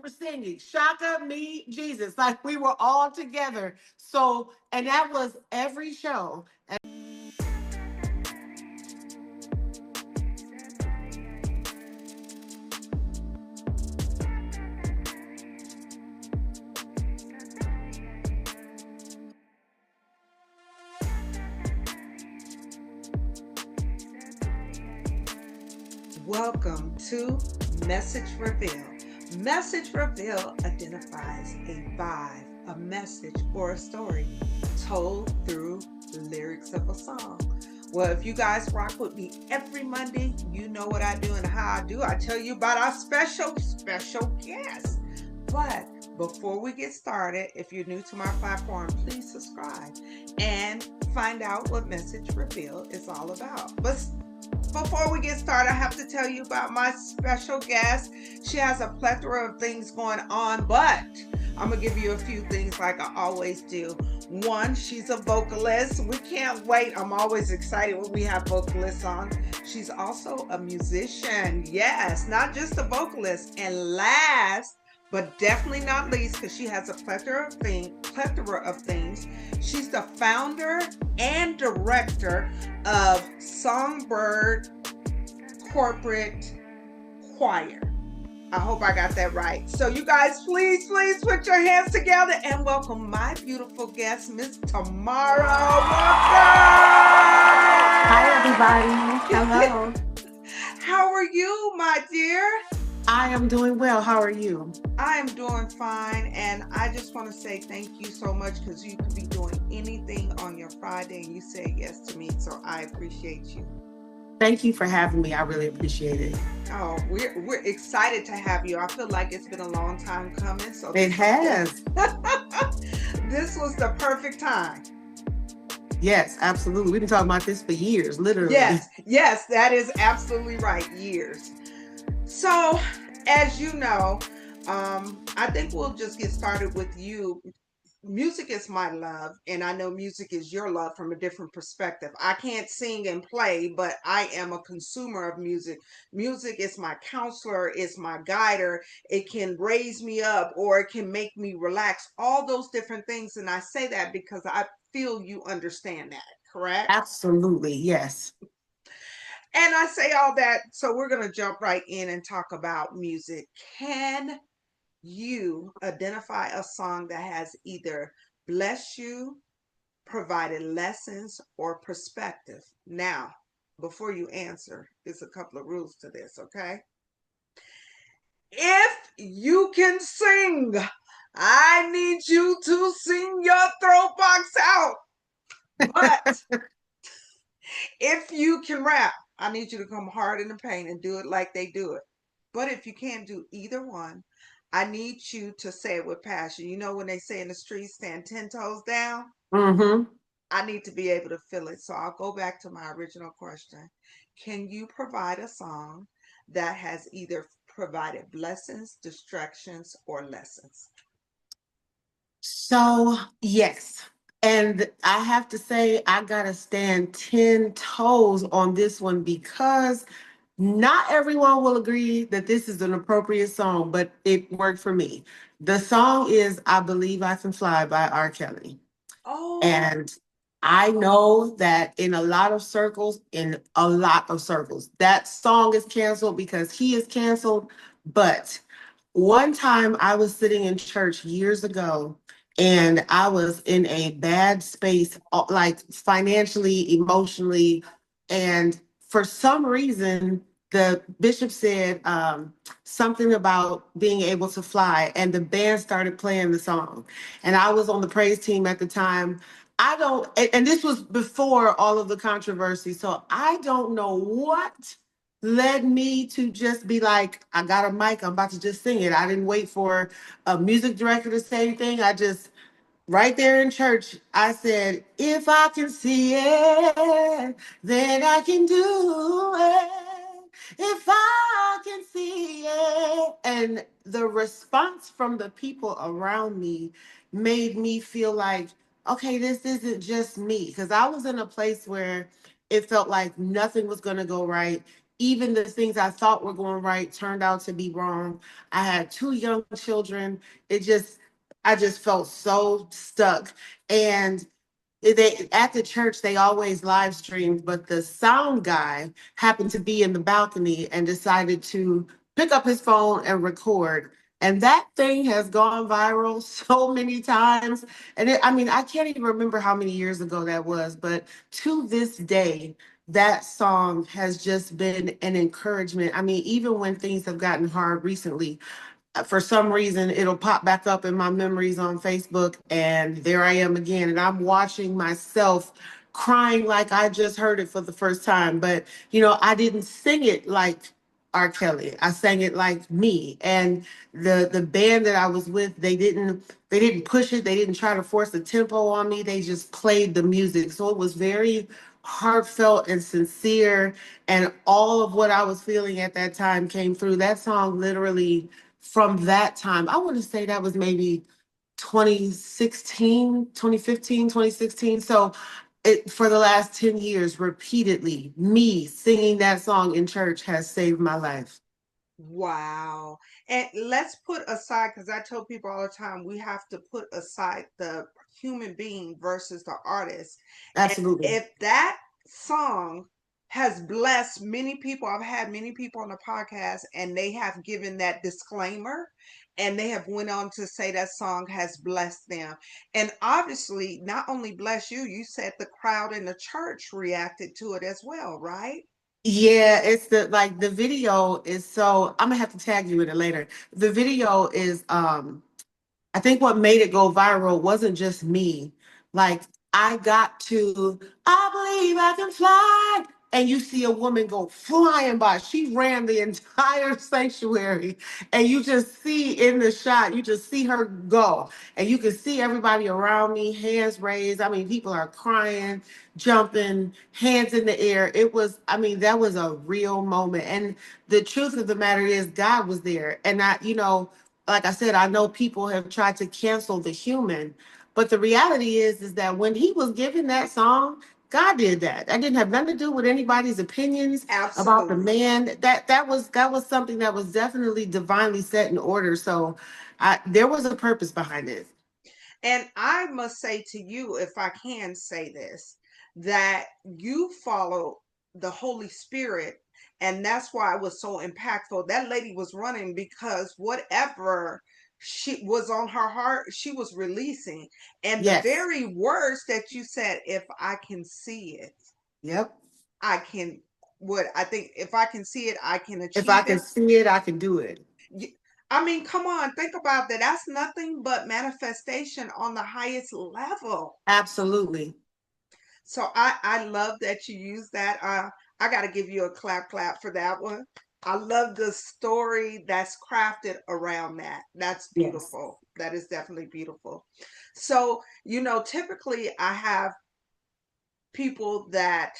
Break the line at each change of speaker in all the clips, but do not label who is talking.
were singing Shaka, me, Jesus, like we were all together. So, and that was every show.
Welcome to Message Reveal. Message Reveal identifies a vibe, a message, or a story told through the lyrics of a song. Well, if you guys rock with me every Monday, you know what I do and how I do. I tell you about our special guest. But before we get started, if you're new to my platform, please subscribe and find out what Message Reveal is all about. But before we get started, I have to tell you about my special guest. She has a plethora of things going on, but I'm going to give you a few things like I always do. One, she's a vocalist. We can't wait. I'm always excited when we have vocalists on. She's also a musician. Yes, not just a vocalist. And last, but definitely not least, because she has a plethora of things. She's the founder and director of Songbyrd Corporate Choir. I hope I got that right. So you guys, please put your hands together and welcome my beautiful guest, Miss Tymara Walker.
Hi, everybody. Hello.
How are you, my dear?
I am doing well. How are you?
I am doing fine, and I just want to say thank you so much because you could be doing anything on your Friday and you say yes to me, so I appreciate you.
Thank you for having me. I really appreciate it.
Oh, we're excited to have you. I feel like it's been a long time coming. So
it has.
This was the perfect time.
Yes, absolutely. We've been talking about this for years, literally.
Yes, that is absolutely right. Years. So, as you know, I think we'll just get started with you. Music is my love, and I know music is your love from a different perspective. I can't sing and play, but I am a consumer of music. Music is my counselor, it's my guider. It can raise me up or it can make me relax, all those different things. And I say that because I feel you understand that, correct?
Absolutely, yes.
And I say all that, so we're going to jump right in and talk about music. Can you identify a song that has either blessed you, provided lessons, or perspective? Now, before you answer, there's a couple of rules to this, okay? If you can sing, I need you to sing your throat box out. But if you can rap, I need you to come hard in the paint and do it like they do it. But if you can't do either one, I need you to say it with passion. You know when they say in the streets, stand 10 toes down?
Mm-hmm.
I need to be able to feel it. So I'll go back to my original question. Can you provide a song that has either provided blessings, distractions, or lessons?
So, yes. And I have to say, I got to stand 10 toes on this one because not everyone will agree that this is an appropriate song, but it worked for me. The song is I Believe I Can Fly by R. Kelly.
Oh.
And I know that in a lot of circles, that song is canceled because he is canceled. But one time I was sitting in church years ago and I was in a bad space, like financially, emotionally. And for some reason, the bishop said something about being able to fly, and the band started playing the song. And I was on the praise team at the time. And this was before all of the controversy, so I don't know what led me to just be like, I got a mic, I'm about to just sing it. I didn't wait for a music director to say anything. I just, right there in church, I said, if I can see it, then I can do it. If I can see it. And the response from the people around me made me feel like, okay, this isn't just me. Because I was in a place where it felt like nothing was going to go right. even the things I thought were going right turned out to be wrong. I had two young children. It just, I just felt so stuck. And they at the church they always live streamed, but the sound guy happened to be in the balcony and decided to pick up his phone and record. And that thing has gone viral so many times. And I mean, I can't even remember how many years ago that was, but to this day, that song has just been an encouragement. I mean, even when things have gotten hard recently, for some reason it'll pop back up in my memories on Facebook, and there I am again, and I'm watching myself crying like I just heard it for the first time. But I didn't sing it like R. Kelly. I sang it like me. And the band that I was with, they didn't push it, they didn't try to force the tempo on me. They just played the music. So it was very heartfelt and sincere, and all of what I was feeling at that time came through. That song literally, from that time, I want to say that was maybe 2016, 2015, 2016. So for the last 10 years, repeatedly, me singing that song in church has saved my life.
Wow. And let's put aside, because I tell people all the time, we have to put aside the human being versus the artist. And
Absolutely.
if that song has blessed many people, I've had many people on the podcast and they have given that disclaimer and they have went on to say that song has blessed them. And obviously, not only bless you, you said the crowd in the church reacted to it as well, right?
Yeah, it's the video is so, I'm gonna have to tag you in it later. The video is I think what made it go viral wasn't just me. Like, I got to, I believe I can fly. And you see a woman go flying by. She ran the entire sanctuary. And you just see in the shot, you just see her go. And you can see everybody around me, hands raised. I mean, people are crying, jumping, hands in the air. It was, I mean, that was a real moment. And the truth of the matter is, God was there. And like I said, I know people have tried to cancel the human, but the reality is that when he was giving that song, God did that. That didn't have nothing to do with anybody's opinions about the
Absolutely.
man. That was something that was definitely divinely set in order. So, there was a purpose behind it.
And I must say to you, if I can say this, that you follow the Holy Spirit. And that's why it was so impactful. That lady was running because whatever she was on her heart, she was releasing. And the
Yes.
very words that you said, if I can see it,
Yep.
I can, what I think, if I can see it, I can
If I
achieve
can
it.
see it, I can do it.
I mean, come on, think about that. That's nothing but manifestation on the highest level.
Absolutely.
So I love that you use that. I got to give you a clap for that one. I love the story that's crafted around that. That's
Yes.
beautiful. That is definitely beautiful. So, typically I have people that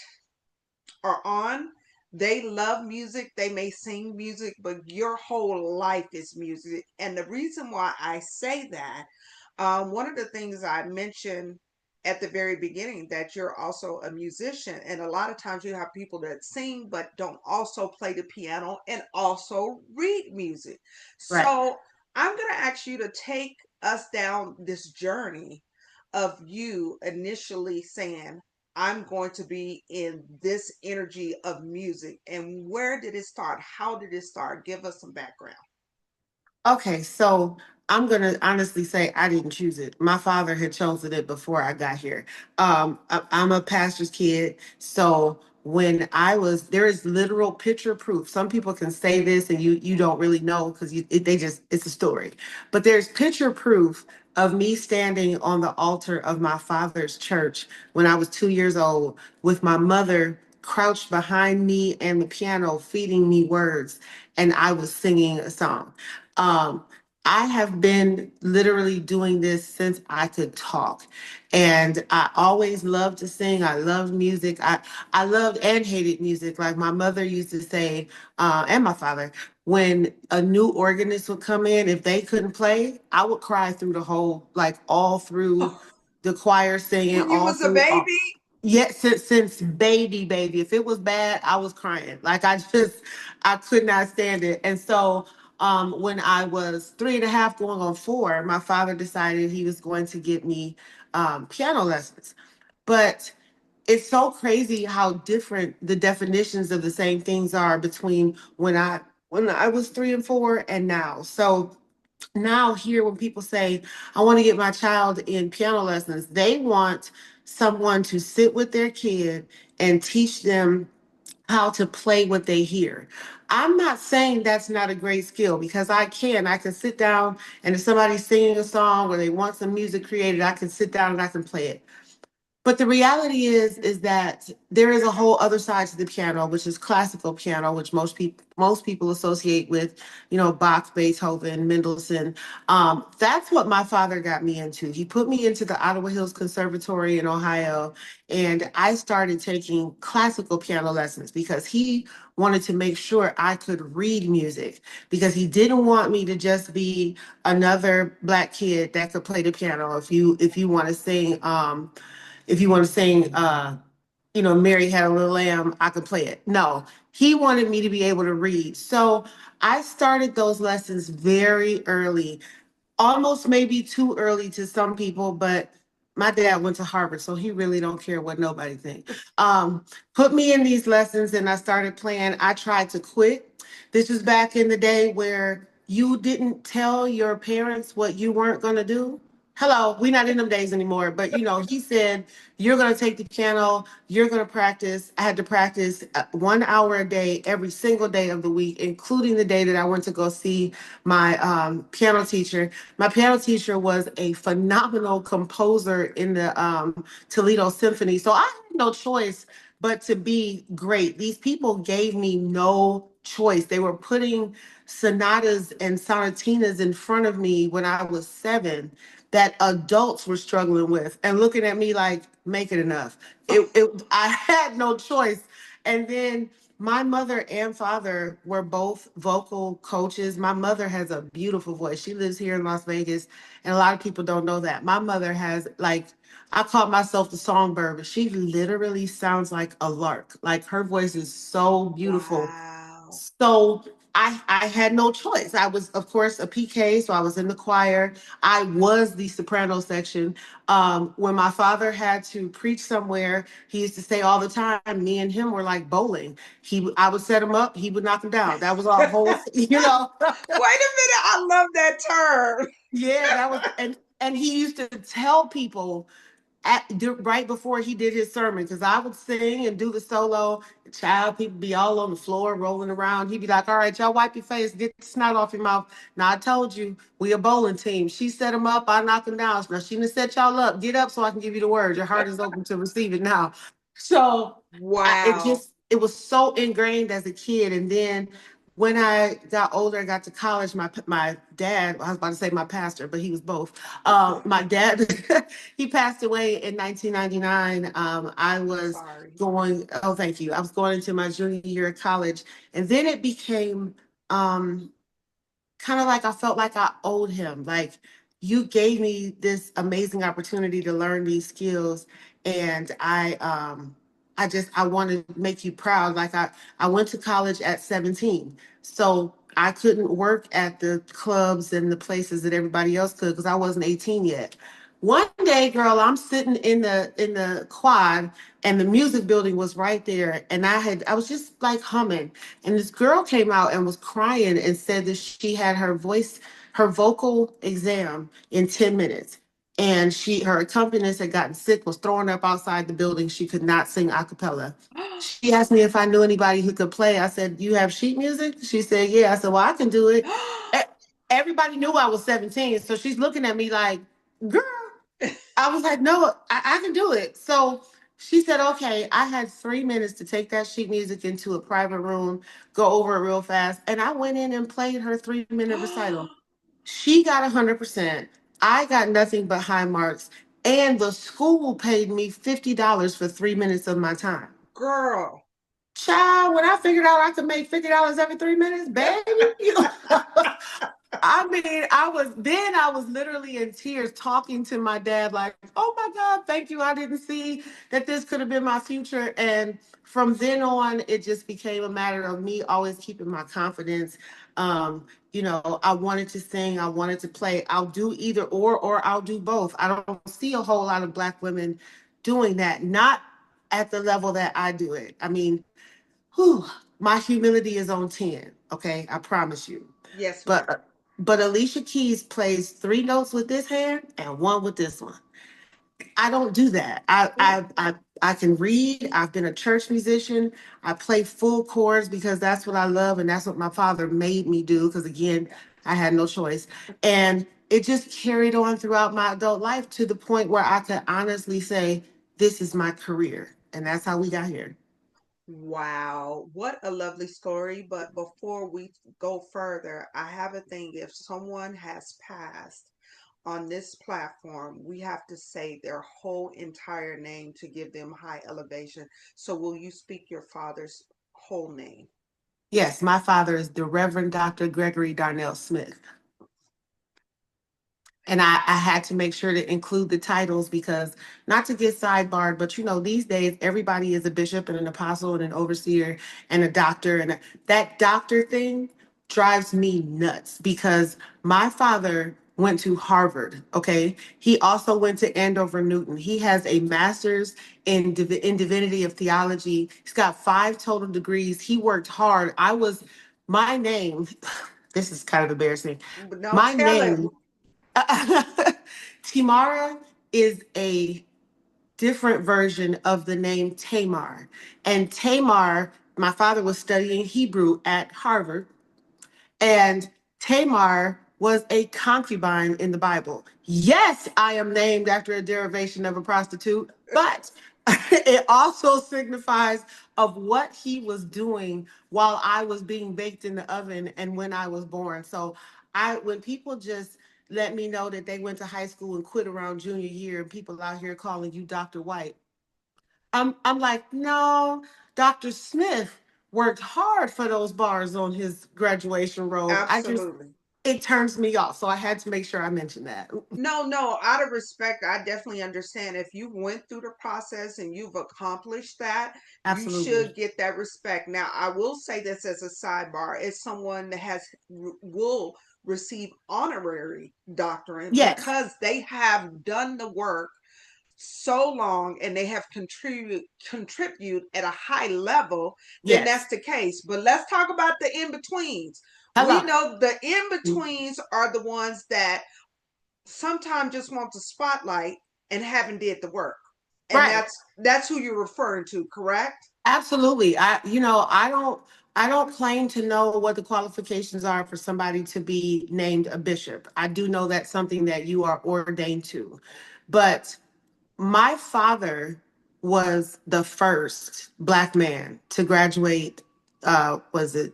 are on. They love music. They may sing music, but your whole life is music. And the reason why I say that, one of the things I mentioned at the very beginning, that you're also a musician. And a lot of times you have people that sing, but don't also play the piano and also read music.
Right.
So I'm going to ask you to take us down this journey of you initially saying, I'm going to be in this energy of music. And where did it start? How did it start? Give us some background.
Okay, so I'm gonna honestly say I didn't choose it. My father had chosen it before I got here. I'm a pastor's kid, so when there is literal picture proof. Some people can say this and you don't really know because it's a story, but there's picture proof of me standing on the altar of my father's church when I was 2 years old, with my mother crouched behind me and the piano feeding me words, and I was singing a song. um, I have been literally doing this since I could talk. And I always loved to sing. I loved music. I loved and hated music. Like my mother used to say, and my father, when a new organist would come in, if they couldn't play, I would cry through the whole, like all through
Oh,
the choir singing,
when you
all
was a
through.
baby?
Yeah, since baby. If it was bad, I was crying. Like I could not stand it. And so when I was 3.5 going on 4, my father decided he was going to get me piano lessons. But it's so crazy how different the definitions of the same things are between when I was 3 and 4 and now. So now here when people say I want to get my child in piano lessons, they want someone to sit with their kid and teach them how to play what they hear. I'm not saying that's not a great skill, because I can sit down, and if somebody's singing a song or they want some music created, I can sit down and I can play it. But the reality is that there is a whole other side to the piano, which is classical piano, which most people associate with, Bach, Beethoven, Mendelssohn. That's what my father got me into. He put me into the Ottawa Hills Conservatory in Ohio, and I started taking classical piano lessons because he wanted to make sure I could read music, because he didn't want me to just be another black kid that could play the piano. If you want to sing, Mary Had a Little Lamb, I could play it. No, he wanted me to be able to read. So I started those lessons very early, almost maybe too early to some people, but my dad went to Harvard, so he really don't care what nobody think. Put me in these lessons and I started playing. I tried to quit. This was back in the day where you didn't tell your parents what you weren't going to do. Hello, we're not in them days anymore, but he said, you're going to take the piano, you're going to practice. I had to practice 1 hour a day, every single day of the week, including the day that I went to go see my piano teacher. My piano teacher was a phenomenal composer in the Toledo Symphony. So I had no choice but to be great. These people gave me no choice. They were putting sonatas and sonatinas in front of me when I was 7 that adults were struggling with and looking at me like, make it enough. I had no choice. And then my mother and father were both vocal coaches. My mother has a beautiful voice. She lives here in Las Vegas, and a lot of people don't know that. My mother has, like, I call myself the Songbird, but she literally sounds like a lark. Like, her voice is so beautiful.
Wow.
So I had no choice. I was, of course, a PK, so I was in the choir. I was the soprano section. When my father had to preach somewhere, he used to say all the time, me and him were like bowling. I would set him up, he would knock him down. That was our whole,
Wait a minute, I love that term.
yeah, that was, and he used to tell people right before he did his sermon, because I would sing and do the solo. The child, people be all on the floor rolling around. He'd be like, all right, y'all wipe your face, get the snot off your mouth. Now, I told you, we a bowling team. She set him up, I knocked him down. Now, she done set y'all up. Get up so I can give you the word. Your heart is open to receive it now. So
Wow.
it was so ingrained as a kid. And then when I got older, I got to college. My dad, I was about to say my pastor, but he was both. My dad, he passed away in 1999. I was
Sorry.
going. Oh, thank you. I was going into my junior year of college, and then it became kind of like I felt like I owed him. Like, you gave me this amazing opportunity to learn these skills, and I want to make you proud. Like, I went to college at 17, so I couldn't work at the clubs and the places that everybody else could because I wasn't 18 yet. One day, girl, I'm sitting in the quad, and the music building was right there, and I was just like humming, and this girl came out and was crying and said that she had her vocal exam in 10 minutes. And her accompanist had gotten sick, was throwing up outside the building. She could not sing a cappella. She asked me if I knew anybody who could play. I said, you have sheet music? She said, yeah. I said, well, I can do it. E- Everybody knew I was 17. So she's looking at me like, girl. I was like, no, I can do it. So she said, okay. I had 3 minutes to take that sheet music into a private room, go over it real fast. And I went in and played her 3-minute recital. She got 100%. I got nothing but high marks. And the school paid me $50 for 3 minutes of my time.
Girl.
Child, when I figured out I could make $50 every 3 minutes, baby. I mean, I was literally in tears talking to my dad, like, oh my God, thank you. I didn't see that this could have been my future. And from then on, it just became a matter of me always keeping my confidence. I wanted to sing, I wanted to play. I'll do either or I'll do both. I don't see a whole lot of Black women doing that, not at the level that I do it. I mean, whew, my humility is on 10. Okay, I promise you.
Yes, ma'am.
But Alicia Keys plays three notes with this hand and one with this one. I don't do that.
Ooh,
I can read. I've been a church musician. I play full chords because that's what I love and that's what my father made me do. Because again, I had no choice, and it just carried on throughout my adult life to the point where I could honestly say this is my career, and that's how we got here.
wow, what a lovely story. But before we go further, I have a thing. If someone has passed on this platform, we have to say their whole entire name to give them high elevation. So, will you speak your father's whole name?
Yes, my father is the Reverend Dr. Gregory Darnell Smith. And I had to make sure to include the titles because not to get sidebarred, but these days everybody is a bishop and an apostle and an overseer and a doctor. And that doctor thing drives me nuts because my father went to Harvard. Okay. He also went to Andover Newton. He has a master's in divinity of theology. He's got 5 total degrees. He worked hard. My name, this is kind of embarrassing.
No,
My
tell it.
name Tymara is a different version of the name Tamar. And Tamar, my father was studying Hebrew at Harvard, and Tamar was a concubine in the Bible. Yes, I am named after a derivation of a prostitute, but it also signifies of what he was doing while I was being baked in the oven and when I was born. So when people just let me know that they went to high school and quit around junior year and people out here calling you Dr. White, I'm like, no, Dr. Smith worked hard for those bars on his graduation robe.
Absolutely.
It turns me off. So I had to make sure I mentioned that.
No, no, out of respect, I definitely understand if you went through the process and you've accomplished that, you
Absolutely.
should get that respect. Now, I will say this as a sidebar, as someone that will receive honorary doctorate
Yes.
because they have done the work so long and they have contribute at a high level, then
Yes.
that's the case. But let's talk about the in-betweens. We
Hello.
know the in-betweens are the ones that sometimes just want the spotlight and haven't did the work. And
Right.
that's who you're referring to, correct?
Absolutely. I don't claim to know what the qualifications are for somebody to be named a bishop. I do know that's something that you are ordained to. But my father was the first Black man to graduate, was it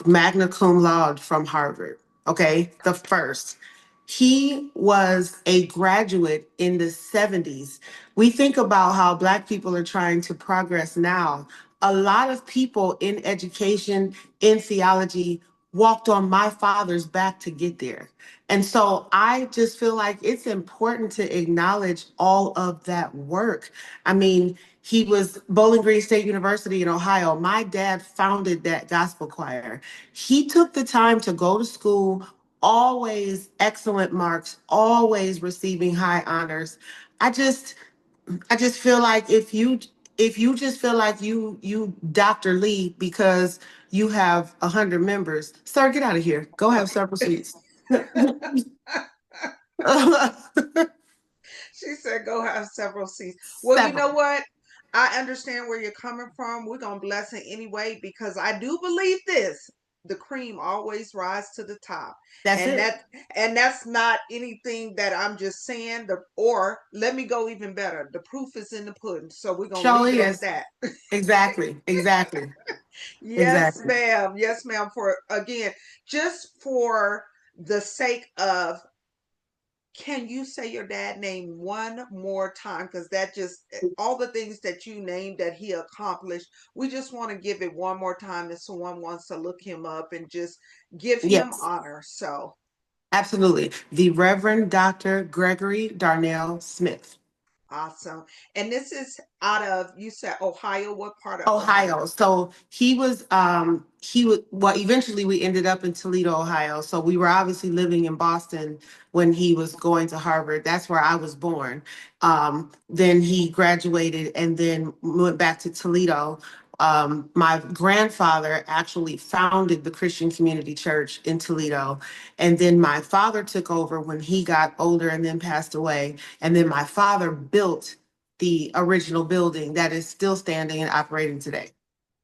magna cum laude from Harvard? Okay, the first. He was a graduate in the 70s. We think about how Black people are trying to progress now. A lot of people in education, in theology, walked on my father's back to get there. And so I just feel like it's important to acknowledge all of that work. I mean, he was Bowling Green State University in Ohio. My dad founded that gospel choir. He took the time to go to school, always excellent marks, always receiving high honors. I just I just feel like if you just feel like you Dr. Lee because you have 100 members, sir, get out of here. Go have several seats.
She said, go have several seats. Well, you know
Several.
what? I understand where you're coming from. We're going to bless it anyway because I do believe this. The cream always rise to the top.
That's
And
it.
that and that's not anything that I'm just saying. Or let me go even better. The proof is in the pudding. So we're going to
Show
leave it at
is.
that.
Exactly. Exactly.
Yes,
Exactly.
ma'am. Yes, ma'am. For again, just for the sake of, can you say your dad name one more time? Because that just, all the things that you named that he accomplished, we just want to give it one more time if someone wants to look him up and just give him
Yes.
honor. So,
Absolutely. The Reverend Dr. Gregory Darnell Smith.
Awesome. And this is out of, you said Ohio. What part of
Ohio.
Ohio?
So he was well, eventually we ended up in Toledo, Ohio. So we were obviously living in Boston when he was going to Harvard. That's where I was born. Then he graduated and then went back to Toledo. My grandfather actually founded the Christian Community Church in Toledo. And then my father took over when he got older and then passed away. And then my father built the original building that is still standing and operating today.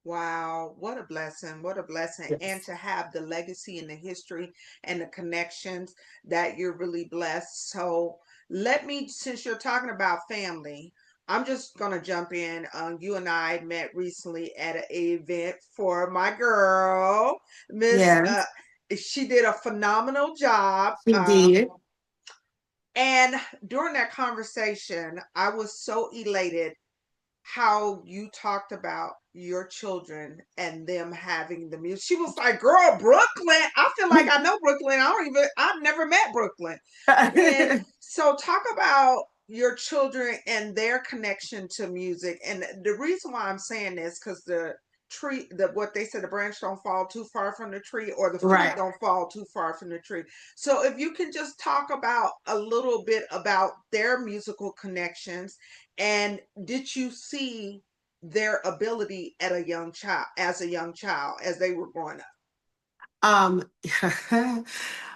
Wow, what a blessing. What a blessing. And
Yes.
to have the legacy and the history and the connections that you're really blessed. So let me, since you're talking about family, I'm just gonna jump in. You and I met recently at an event for my girl, Miss.
Yes,
She did a phenomenal job.
she did.
And during that conversation, I was so elated how you talked about your children and them having the music. She was like, "Girl, Brooklyn. I feel like I know Brooklyn. I've never met Brooklyn." And so, talk about your children and their connection to music. And the reason why I'm saying this, because the tree, the what they said, the branch don't fall too far from the tree, or the fruit
Right.
don't fall too far from the tree. So, if you can just talk about a little bit about their musical connections, and did you see their ability at a young child, as a young child, as they were growing up?
Um,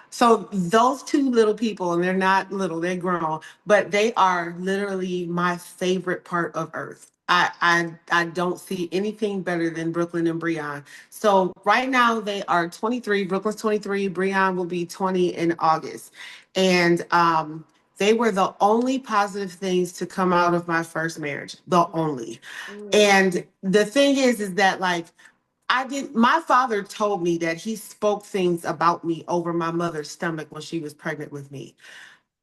so those two little people, and they're not little, they're grown, but they are literally my favorite part of Earth. I don't see anything better than Brooklyn and Breon. So right now they are 23. Brooklyn's 23. Breon will be 20 in August. And they were the only positive things to come out of my first marriage. The only.
Mm.
And the thing is that like I did. My father told me that he spoke things about me over my mother's stomach when she was pregnant with me.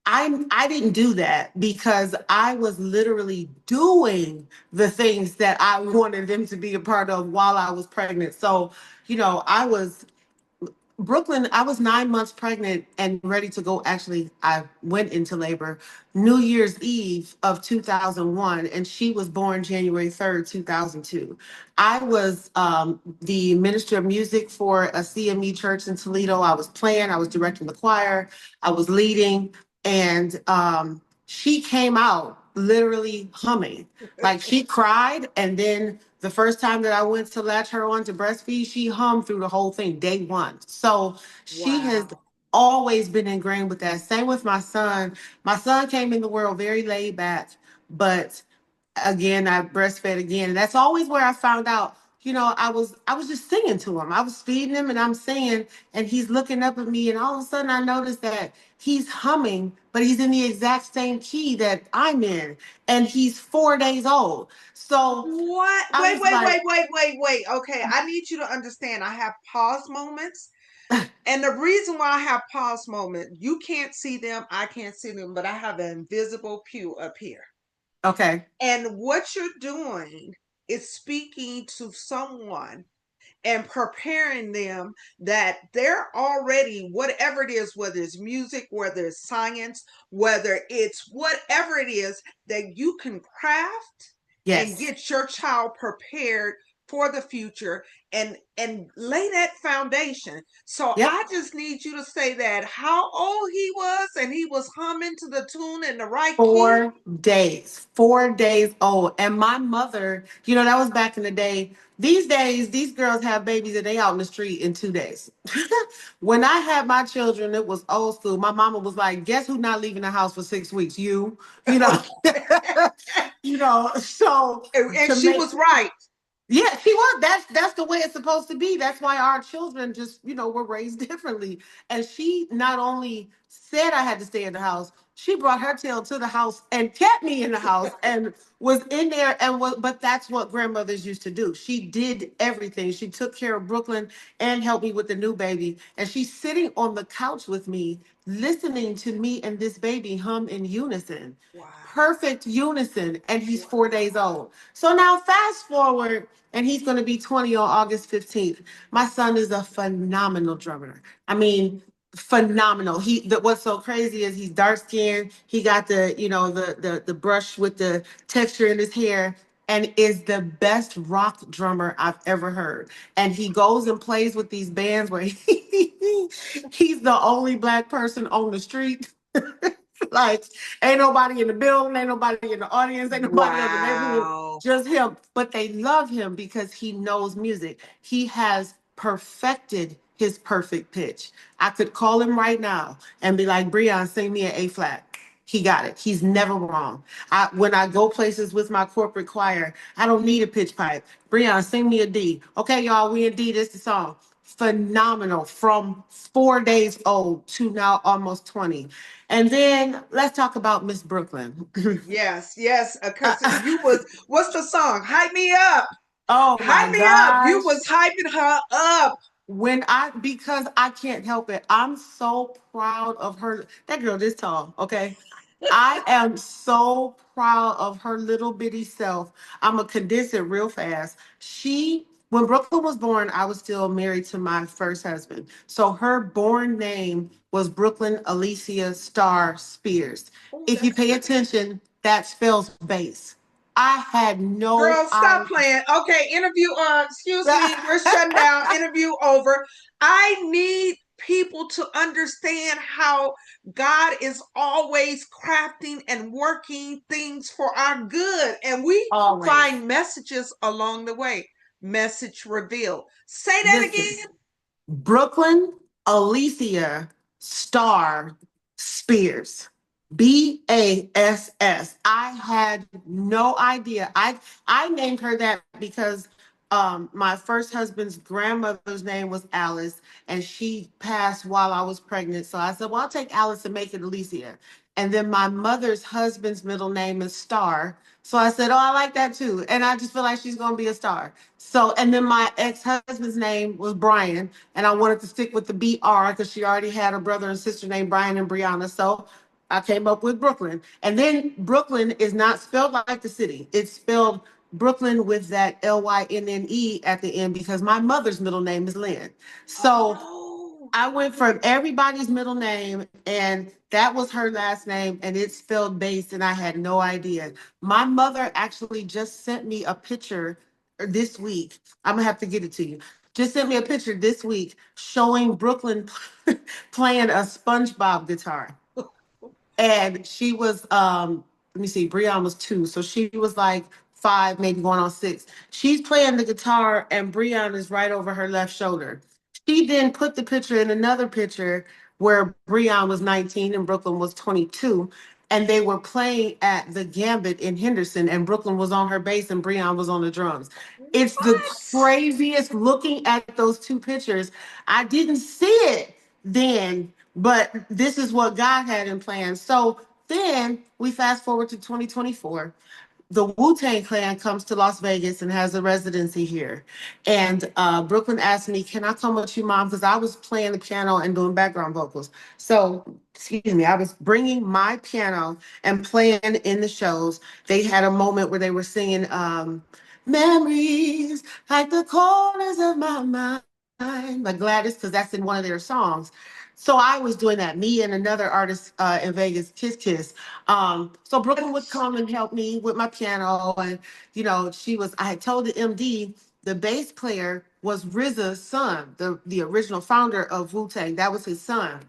I didn't do that because I was literally doing the things that I wanted them to be a part of while I was pregnant. So, I was Brooklyn, I was 9 months pregnant and ready to go. Actually, I went into labor New Year's Eve of 2001, and she was born January 3rd, 2002. I was the minister of music for a CME church in Toledo. I was playing, I was directing the choir, I was leading, and she came out literally humming. Like she cried, and then the first time that I went to latch her on to breastfeed, she hummed through the whole thing day one. So she has
Wow.
always been ingrained with that. Same with my son. My son came in the world very laid back, but again, I breastfed again. And that's always where I found out, I was just singing to him. I was feeding him and I'm singing, and he's looking up at me, and all of a sudden I noticed that he's humming, but he's in the exact same key that I'm in, and he's 4 days old. So
What?
I
Wait,
was
wait,
like,
wait, wait, wait, wait. Okay, I need you to understand. I have pause moments. And the reason why I have pause moments, you can't see them, I can't see them, but I have an invisible pew up here.
okay,
And what you're doing is speaking to someone and preparing them that they're already, whatever it is, whether it's music, whether it's science, whether it's whatever it is, that you can craft and
yes,
get your child prepared for the future, and lay that foundation. So
yep.
I just need you to say that how old he was, and he was humming to the tune in the right key.
4 days, 4 days old. And my mother, that was back in the day. These days, these girls have babies and they out in the street in 2 days. When I had my children, it was old school. My mama was like, guess who's not leaving the house for 6 weeks? You, you know, so
And
to
she
make
was right.
yeah, she was. That's the way it's supposed to be. That's why our children just, were raised differently. And she not only said I had to stay in the house, she brought her tail to the house and kept me in the house and was in there and was, but that's what grandmothers used to do. She did everything. She took care of Brooklyn and helped me with the new baby. And she's sitting on the couch with me, listening to me and this baby hum in unison.
Wow.
Perfect unison, and he's
Wow.
4 days old. So now fast forward, and he's going to be 20 on August 15th. My son is a phenomenal drummer. I mean, phenomenal. What's so crazy is he's dark skinned. He got the brush with the texture in his hair, and is the best rock drummer I've ever heard. And he goes and plays with these bands where he's the only black person on the street. Like, ain't nobody in the building, ain't nobody in the audience, ain't nobody in the neighborhood,
Wow.
just him. But they love him because he knows music. He has perfected his perfect pitch. I could call him right now and be like, Breon, sing me an A flat. He got it. He's never wrong. When I go places with my corporate choir, I don't need a pitch pipe. Breon, sing me a D. Okay, y'all, we in D. This the song. Phenomenal from 4 days old to now almost 20. And then let's talk about Miss Brooklyn.
Yes, yes. Because you was, what's the song? Hype me up.
Oh
Hype
my
me up. You
gosh.
was hyping her up.
Because I can't help it. I'm so proud of her. That girl this tall, okay? I am so proud of her little bitty self. I'm gonna condense it real fast. When Brooklyn was born, I was still married to my first husband. So her born name was Brooklyn Alicia Starr Spears.
Oh,
If you
that's
pay
pretty.
attention, that spells bass. I had no
Girl, stop
idea.
playing. Okay, interview excuse me, we're shutting down. Interview over. I need people to understand how God is always crafting and working things for our good. And we
Always.
find messages along the way. Message revealed. Say that
Listen,
again.
Brooklyn Alicia Starr Spears. Bass. I had no idea. I named her that because my first husband's grandmother's name was Alice, and she passed while I was pregnant. So I said, well, I'll take Alice and make it Alicia. And then my mother's husband's middle name is Star. So I said, oh, I like that too. And I just feel like she's going to be a star. So, and then my ex-husband's name was Brian, and I wanted to stick with the BR because she already had a brother and sister named Brian and Brianna. So I came up with Brooklyn. And then Brooklyn is not spelled like the city. It's spelled Brooklyn with that Lynne at the end because my mother's middle name is Lynn. So
Oh,
I went from everybody's middle name, and that was her last name, and it's spelled base, and I had no idea. My mother actually just sent me a picture this week. I'm gonna have to get it to you. Just sent me a picture this week showing Brooklyn playing a SpongeBob guitar. And she was let me see, Breon was 2, so she was like 5, maybe going on 6. She's playing the guitar and Breon is right over her left shoulder. She then put the picture in another picture where Breon was 19 and Brooklyn was 22, and they were playing at the Gambit in Henderson, and Brooklyn was on her bass and Breon was on the drums. It's the
what?
craziest. Looking at those two pictures, I didn't see it then, but this is what God had in plan. So then we fast forward to 2024. The Wu-Tang Clan comes to Las Vegas and has a residency here. And Brooklyn asked me, can I come with you, Mom? Because I was playing the piano and doing background vocals. So, excuse me, I was bringing my piano and playing in the shows. They had a moment where they were singing memories like the corners of my mind, like Gladys, because that's in one of their songs. So I was doing that. Me and another artist in Vegas, Kiss Kiss. So Brooklyn would come and help me with my piano, and I had told the MD the bass player was RZA's son, the original founder of Wu Tang. That was his son,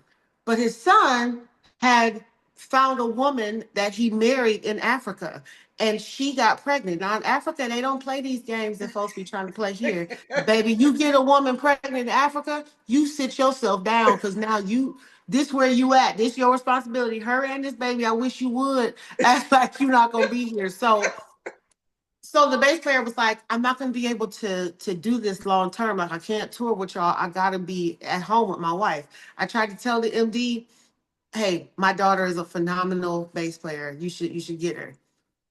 but his son had found a woman that he married in Africa, and she got pregnant. Now in Africa, they don't play these games that folks be trying to play here. Baby, you get a woman pregnant in Africa, you sit yourself down because now this where you at. This your responsibility. Her and this baby, I wish you would act like you're not gonna be here. So the bass player was like, I'm not gonna be able to do this long term. Like I can't tour with y'all. I gotta be at home with my wife. I tried to tell the MD, hey, my daughter is a phenomenal bass player. You should get her.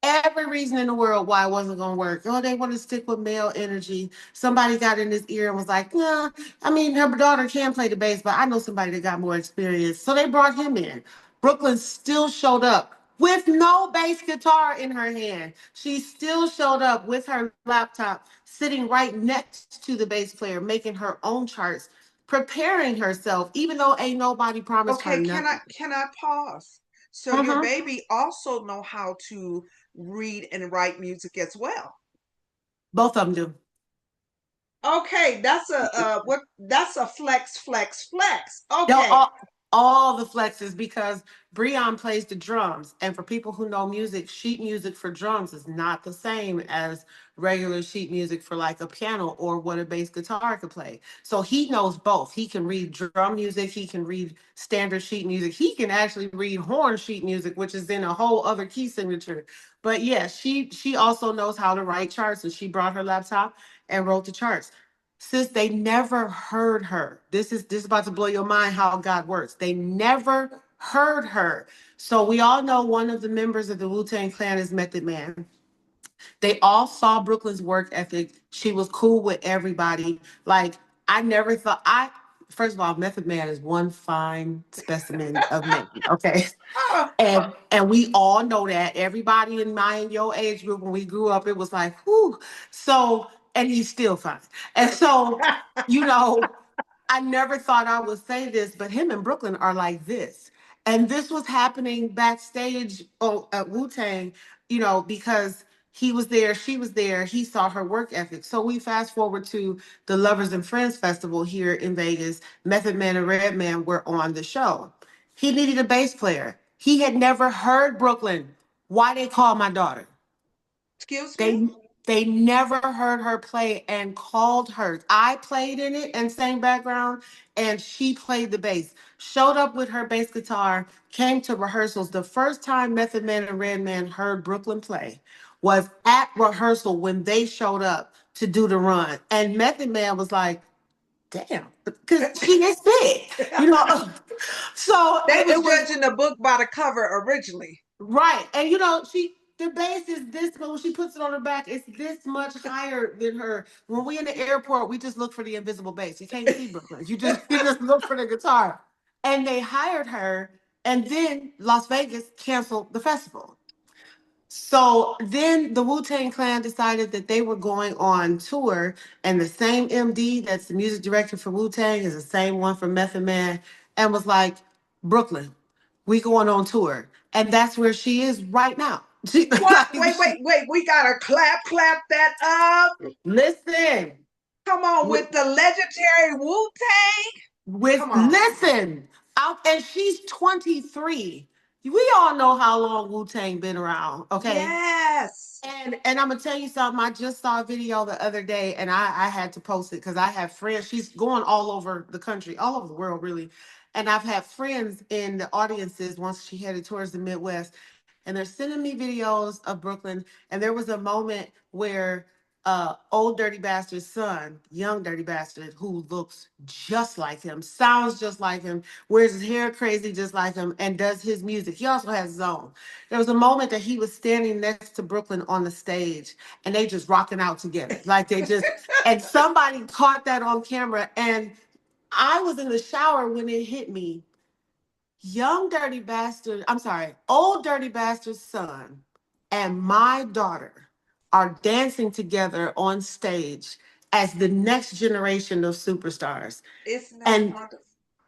Every reason in the world why it wasn't going to work. Oh, they want to stick with male energy. Somebody got in his ear and was like, yeah, I mean, her daughter can play the bass, but I know somebody that got more experience. So they brought him in. Brooklyn still showed up with no bass guitar in her hand. She still showed up with her laptop sitting right next to the bass player, making her own charts. preparing herself, even though ain't nobody promised her
Okay,
nothing.
can I pause? So your
Mm-hmm.
baby also know how to read and write music as well.
Both of them do.
Okay, that's a what that's a flex.
They'll
Okay.
all the flexes because Breon plays the drums. And for people who know music, sheet music for drums is not the same as regular sheet music for like a piano or what a bass guitar could play. So he knows both. He can read drum music, he can read standard sheet music, he can actually read horn sheet music, which is in a whole other key signature. But yeah, she also knows how to write charts, and she brought her laptop and wrote the charts. Sis, they never heard her. This is about to blow your mind how God works. They never heard her. So we all know one of the members of the Wu-Tang Clan is Method Man. They all saw Brooklyn's work ethic. She was cool with everybody. Like I never thought I first of all, Method Man is one fine specimen of man. Okay. And we all know that. Everybody in my and your age group when we grew up, it was like, whew. So, and he's still fine. And so, you know, I never thought I would say this, but him and Brooklyn are like this. And this was happening backstage at Wu Tang, because he was there, she was there, he saw her work ethic. So we fast forward to the Lovers and Friends Festival here in Vegas. Method Man and Redman were on the show. He needed a bass player. He had never heard Brooklyn. Why they call my daughter?
Excuse me?
They they never heard her play and called her. I played in it and sang background, and she played the bass. Showed up with her bass guitar, came to rehearsals. The first time Method Man and Redman heard Brooklyn play was at rehearsal when they showed up to do the run. And Method Man was like, damn, because she is big. So
They
it
was
was
judging the book by the cover originally.
right. And the base is this, but when she puts it on her back, it's this much higher than her. When we in the airport, we just look for the invisible base. You can't see Brooklyn. You just look for the guitar. And they hired her, and then Las Vegas canceled the festival. So then the Wu Tang Clan decided that they were going on tour, and the same MD that's the music director for Wu Tang is the same one for Method Man, and was like, Brooklyn, we going on tour. And that's where she is right now.
What? Wait. We gotta clap that up.
Listen,
Come on
with,
with the legendary Wu-Tang. Come on.
listen, out, and she's 23. We all know how long Wu Tang been around, okay?
Yes.
And I'm gonna tell you something. I just saw a video the other day, and I had to post it because I have friends. She's going all over the country, all over the world, really. And I've had friends in the audiences once she headed towards the Midwest, and they're sending me videos of Brooklyn. And there was a moment where old dirty bastard's son, young dirty bastard, who looks just like him, sounds just like him, wears his hair crazy just like him, and does his music. He also has his own. There was a moment that he was standing next to Brooklyn on the stage, and they just rocking out together. Like they just, and somebody caught that on camera. And I was in the shower when it hit me. Young dirty bastard, I'm sorry, old dirty bastard's son and my daughter are dancing together on stage as the next generation of superstars.
Isn't that
And
wonderful?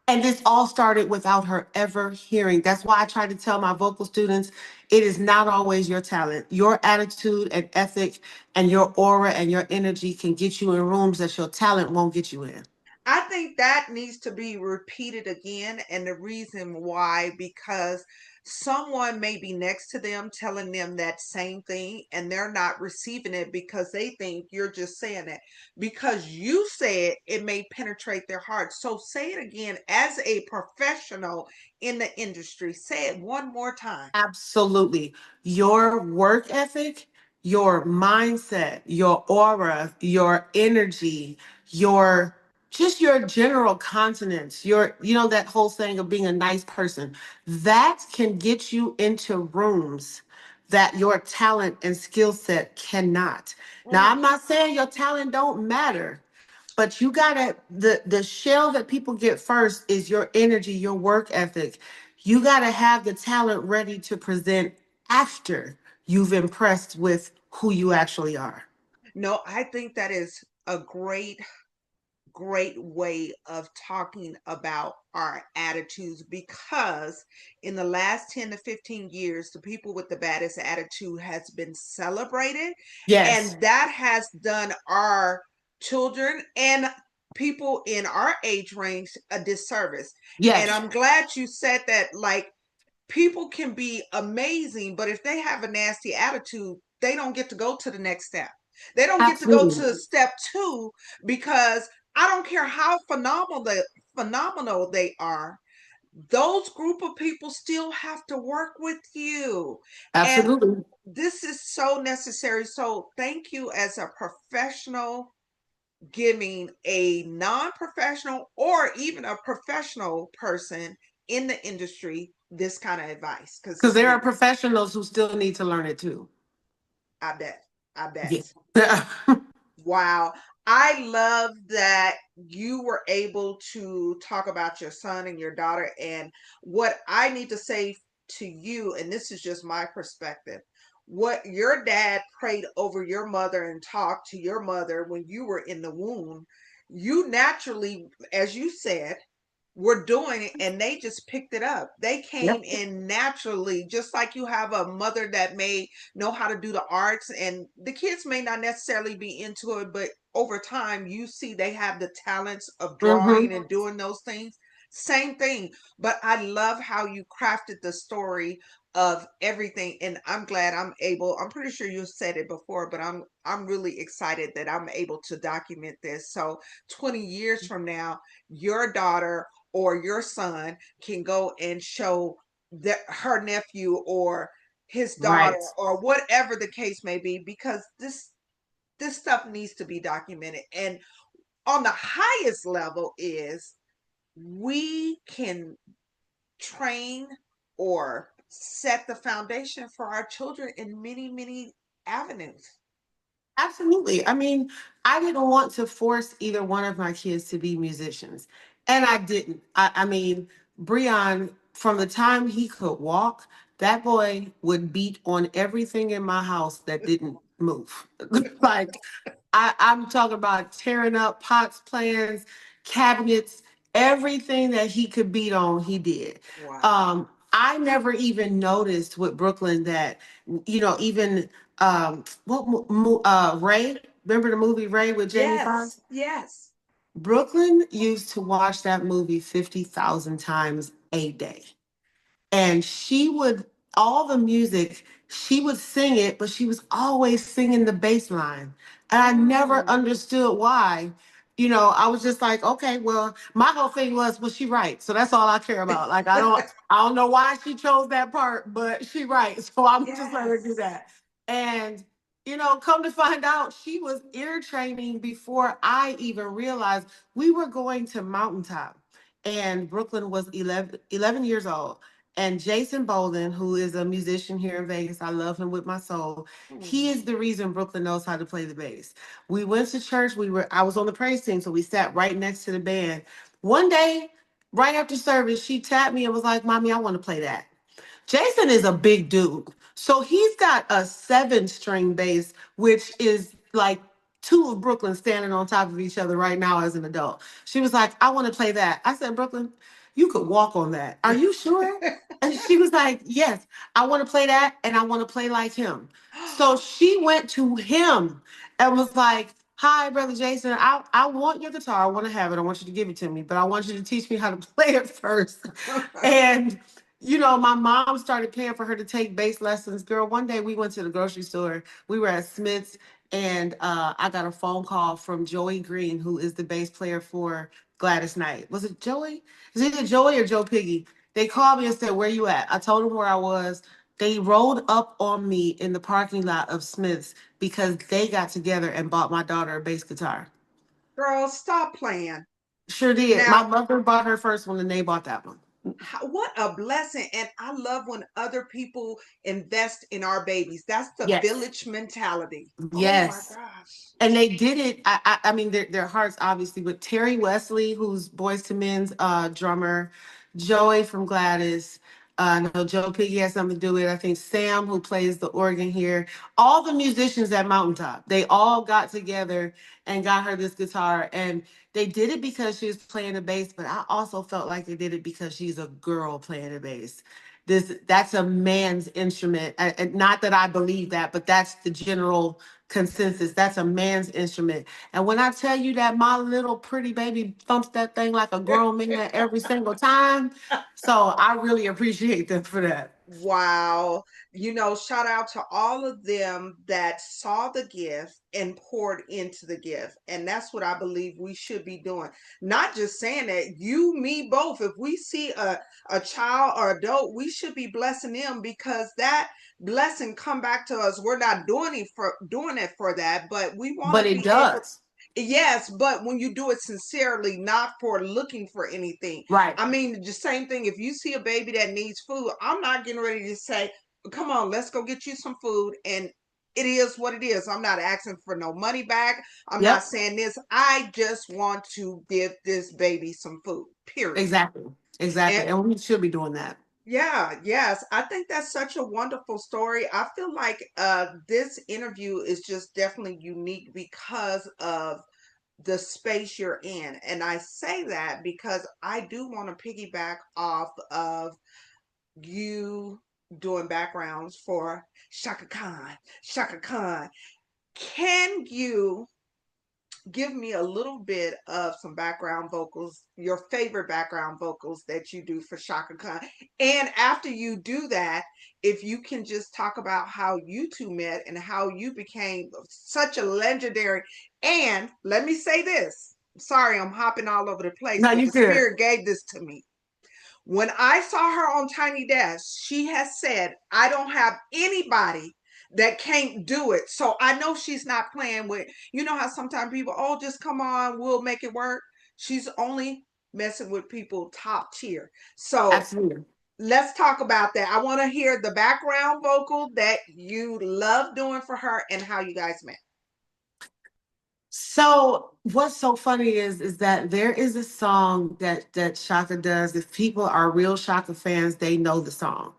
and this all started without her ever hearing. That's why I try to tell my vocal students it is not always your talent. Your attitude and ethic and your aura and your energy can get you in rooms that your talent won't get you in.
I think that needs to be repeated again. And the reason why, because someone may be next to them telling them that same thing and they're not receiving it because they think you're just saying it. Because you say it, it may penetrate their heart. So say it again as a professional in the industry. Say it one more time.
Absolutely. Your work ethic, your mindset, your aura, your energy, your just your general continence, that whole saying of being a nice person, that can get you into rooms that your talent and skill set cannot. Now,
Mm.
I'm not saying your talent don't matter, but you gotta the shell that people get first is your energy, your work ethic. You gotta have the talent ready to present after you've impressed with who you actually are.
No, I think that is a great way of talking about our attitudes, because in the last 10 to 15 years, the people with the baddest attitude has been celebrated.
Yes.
And that has done our children and people in our age range a disservice. And
Yes.
I'm glad you said that. Like, people can be amazing, but if they have a nasty attitude, they don't get to go to the next step. They don't get to go
Absolutely.
to step two, because I don't care how phenomenal they are. Those group of people still have to work with you. And
Absolutely.
this is so necessary. So thank you, as a professional, giving a non-professional or even a professional person in the industry this kind of advice.
Because
Because
there are professionals who still need to learn it too.
I bet, I
Yeah.
bet. Wow. I love that you were able to talk about your son and your daughter. And what I need to say to you, and this is just my perspective, what your dad prayed over your mother and talked to your mother when you were in the womb, you naturally, as you said, were doing it, and they just picked it up. They came
Yep.
in naturally, just like you have a mother that may know how to do the arts, and the kids may not necessarily be into it, but over time you see they have the talents of
Mm-hmm.
drawing and doing those things. Same thing. But I love how you crafted the story of everything, and I'm glad I'm pretty sure you said it before, but I'm really excited that I'm able to document this, so 20 years from now your daughter or your son can go and show that her nephew or his daughter
Right.
or whatever the case may be, because this stuff needs to be documented. And on the highest level is, we can train or set the foundation for our children in many avenues.
Absolutely. I mean, I didn't want to force either one of my kids to be musicians. And I didn't. I mean, Breon, from the time he could walk, that boy would beat on everything in my house that didn't move. Like, I'm talking about tearing up pots, plants, cabinets, everything that he could beat on, he did.
Wow.
I never even noticed with Brooklyn that, even Ray, remember the movie Ray with Jamie Foxx?
Yes, yes.
Brooklyn used to watch that movie 50,000 times a day. And she would, all the music, she would sing it, but she was always singing the bass line. And I never
Mm.
understood why. I was just like, okay, well, my whole thing was she right? So that's all I care about. Like, I don't know why she chose that part, but she right. So I'm just letting her do
Yes.
that. And come to find out, she was ear training before I even realized. We were going to Mountaintop, and Brooklyn was 11 years old. And Jason Bolden, who is a musician here in Vegas, I love him with my soul. He
Mm.
is the reason Brooklyn knows how to play the bass. We went to church. I was on the praise team, so we sat right next to the band. One day, right after service, she tapped me and was like, "Mommy, I want to play that." Jason is a big dude. So he's got a 7 string bass, which is like two of Brooklyn standing on top of each other right now as an adult. She was like, "I want to play that." I said, "Brooklyn, you could walk on that. Are you sure?" And she was like, "Yes, I want to play that and I want to play like him." So she went to him and was like, "Hi, brother Jason. I want your guitar. I want to have it. I want you to give it to me, but I want you to teach me how to play it first." And my mom started paying for her to take bass lessons. Girl, one day we went to the grocery store. We were at Smith's, and I got a phone call from Joey Green, who is the bass player for Gladys Knight. Was it Joey? Is it either Joey or Joe Piggy? They called me and said, "Where you at?" I told them where I was. They rolled up on me in the parking lot of Smith's because they got together and bought my daughter a bass guitar.
Girl, stop playing.
Sure did. My
Now,
mother bought her first one and they bought that one.
what a blessing. And I love when other people invest in our babies. That's the
Yes.
village mentality. Oh my
Yes.
gosh.
And they did it. I mean, their hearts obviously. With Terry Wesley, who's Boys to Men's drummer, Joey from Gladys. I know Joe Piggy has something to do with it. I think Sam, who plays the organ here, all the musicians at Mountaintop, they all got together and got her this guitar. And they did it because she was playing the bass, but I also felt like they did it because she's a girl playing the bass. That's a man's instrument. And not that I believe that, but that's the general consensus. That's a man's instrument. And when I tell you that my little pretty baby thumps that thing like a grown man every single time, so I really appreciate them for that.
Wow. Shout out to all of them that saw the gift and poured into the gift. And that's what I believe we should be doing. Not just saying that, you, me, both. If we see a child or adult, we should be blessing them, because that blessing come back to us. We're not doing it for that, but we want
But
to
it
be able.
does.
Yes, but when you do it sincerely, not for looking for anything.
Right.
I mean, the same thing. If you see a baby that needs food, I'm not getting ready to say, come on, let's go get you some food. And it is what it is. I'm not asking for no money back. I'm not
Yep.
saying this. I just want to give this baby some food, period.
Exactly. Exactly.
And
And we should be doing that.
yeah, yes, I think that's such a wonderful story. I feel like this interview is just definitely unique because of the space you're in. And I say that because I do want to piggyback off of you doing backgrounds for Shaka Khan. Shaka Khan, can you give me a little bit of some background vocals, your favorite background vocals that you do for Shaka Khan? And after you do that, if you can just talk about how you two met and how you became such a legendary. And let me say this. Sorry, I'm hopping all over the place,
No,
but
you
the
good.
spirit gave this to me. When I saw her on Tiny Desk, she has said, I don't have anybody that can't do it. So I know she's not playing with, how sometimes people, oh, just come on, we'll make it work. She's only messing with people top tier. So
Absolutely.
let's talk about that. I want to hear the background vocal that you love doing for her and how you guys met.
So what's so funny is that there is a song that Shaka does. If people are real Shaka fans, they know the song.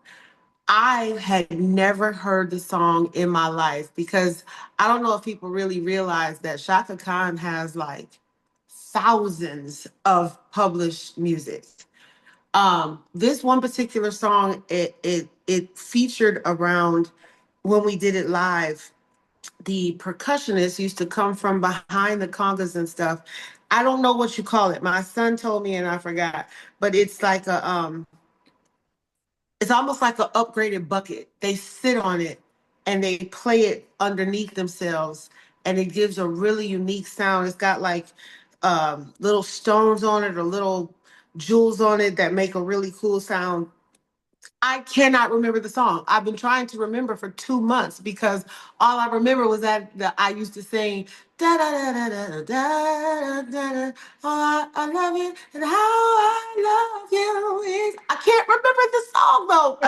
I had never heard the song in my life because I don't know if people really realize that Shaka Khan has like thousands of published music. This one particular song, it featured around when we did it live. The percussionist used to come from behind the congas and stuff. I don't know what you call it. My son told me and I forgot, but it's almost like an upgraded bucket. They sit on it and they play it underneath themselves, and it gives a really unique sound. It's got like little stones on it or little jewels on it that make a really cool sound. I cannot remember the song. I've been trying to remember for 2 months because all I remember was that I used to sing da da da da da da da da. Oh, I love you and how I love you is. I can't remember the song though,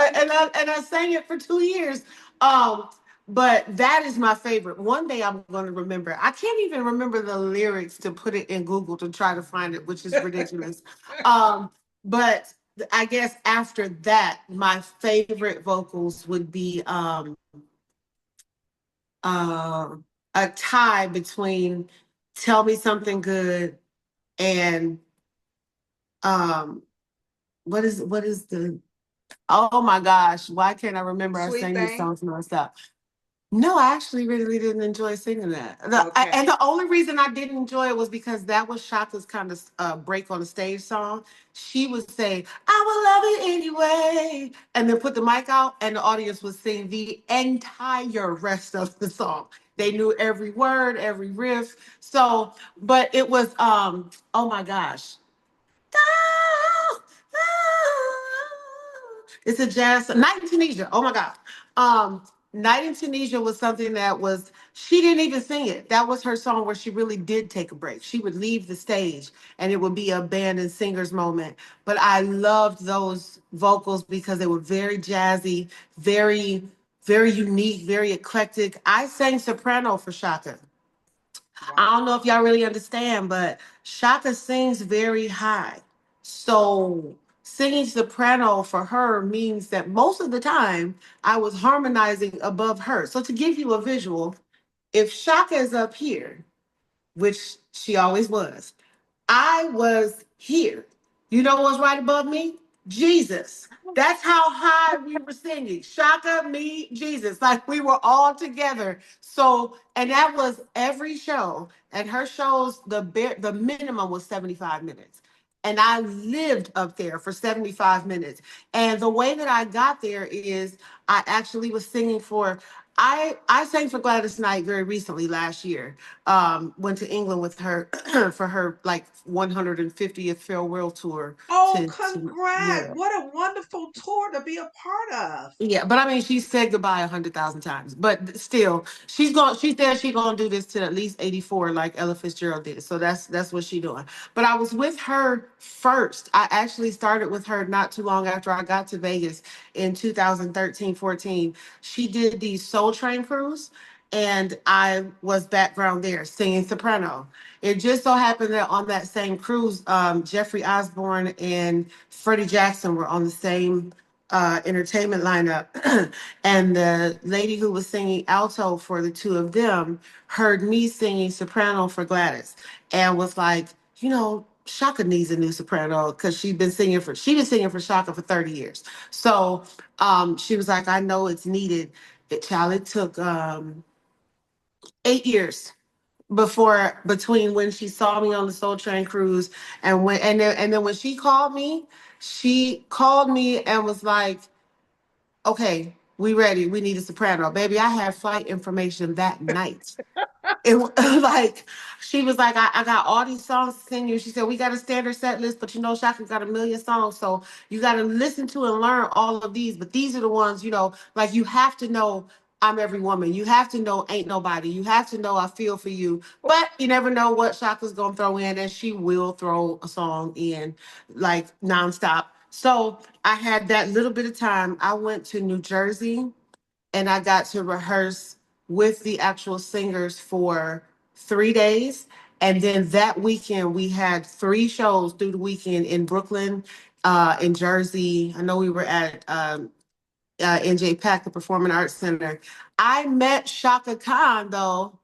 and I sang it for 2 years. Um, but that is my favorite. One day I'm going to remember. I can't even remember the lyrics to put it in Google to try to find it, which is ridiculous. But I guess after that, my favorite vocals would be uh, a tie between "Tell Me Something Good" and um, what is the? Oh my gosh, why can't I remember? I
Sweet
sang these
thing.
songs nonstop. No, I actually really didn't enjoy singing that.
Okay.
And the only reason I didn't enjoy it was because that was Shaka's kind of break on the stage song. She would say, I will love it anyway, and then put the mic out, and the audience would sing the entire rest of the song. They knew every word, every riff. So, but it was, oh my gosh. It's a jazz Night in Tunisia. Oh my God. Um, Night in Tunisia was something that was she didn't even sing it. That was her song where she really did take a break. She would leave the stage and it would be a band and singers moment. But I loved those vocals because they were very jazzy, very, very unique, very eclectic. I sang soprano for Shaka. I
Wow.
don't know if y'all really understand, but Shaka sings very high. So singing soprano for her means that most of the time I was harmonizing above her. So to give you a visual, if Shaka is up here, which she always was, I was here. You know what's right above me? Jesus. That's how high we were singing. Shaka, me, Jesus. Like we were all together. So, and that was every show. And her shows, the minimum was 75 minutes. And I lived up there for 75 minutes. And the way that I got there is I actually was singing for I sang for Gladys Knight very recently last year. Went to England with her for her like 150th farewell tour.
Oh,
To
congrats.
yeah.
What a wonderful tour to be a part of.
Yeah, but I mean, she said goodbye 100,000 times. But still, she's going. She said she's gonna do this to at least 84, like Ella Fitzgerald did. So that's what she's doing. But I was with her first. I actually started with her not too long after I got to Vegas in 2013, 14. She did the Soul Train cruise, and I was background there singing soprano. It just so happened that on that same cruise, Jeffrey Osborne and Freddie Jackson were on the same entertainment lineup. And the lady who was singing alto for the two of them heard me singing soprano for Gladys and was like, you know, Shaka needs a new soprano because she'd been singing for Shaka for 30 years. So she was like, I know it's needed. It took 8 years before between when she saw me on the Soul Train cruise and then when she called me and was like, okay, we ready. We need a soprano. Baby, I had flight information that night. It was like she was like, I got all these songs to sing you. She said, we got a standard set list, but you know, Shaka got a million songs. So you got to listen to and learn all of these. But these are the ones, like you have to know I'm every woman. You have to know ain't nobody. You have to know I feel for you. But you never know what Shaka's gonna throw in, and she will throw a song in like nonstop. So I had that little bit of time. I went to New Jersey and I got to rehearse with the actual singers for 3 days. And then that weekend, we had three shows through the weekend in Brooklyn, in Jersey. I know we were at NJ Pack, the Performing Arts Center. I met Shaka Khan, though,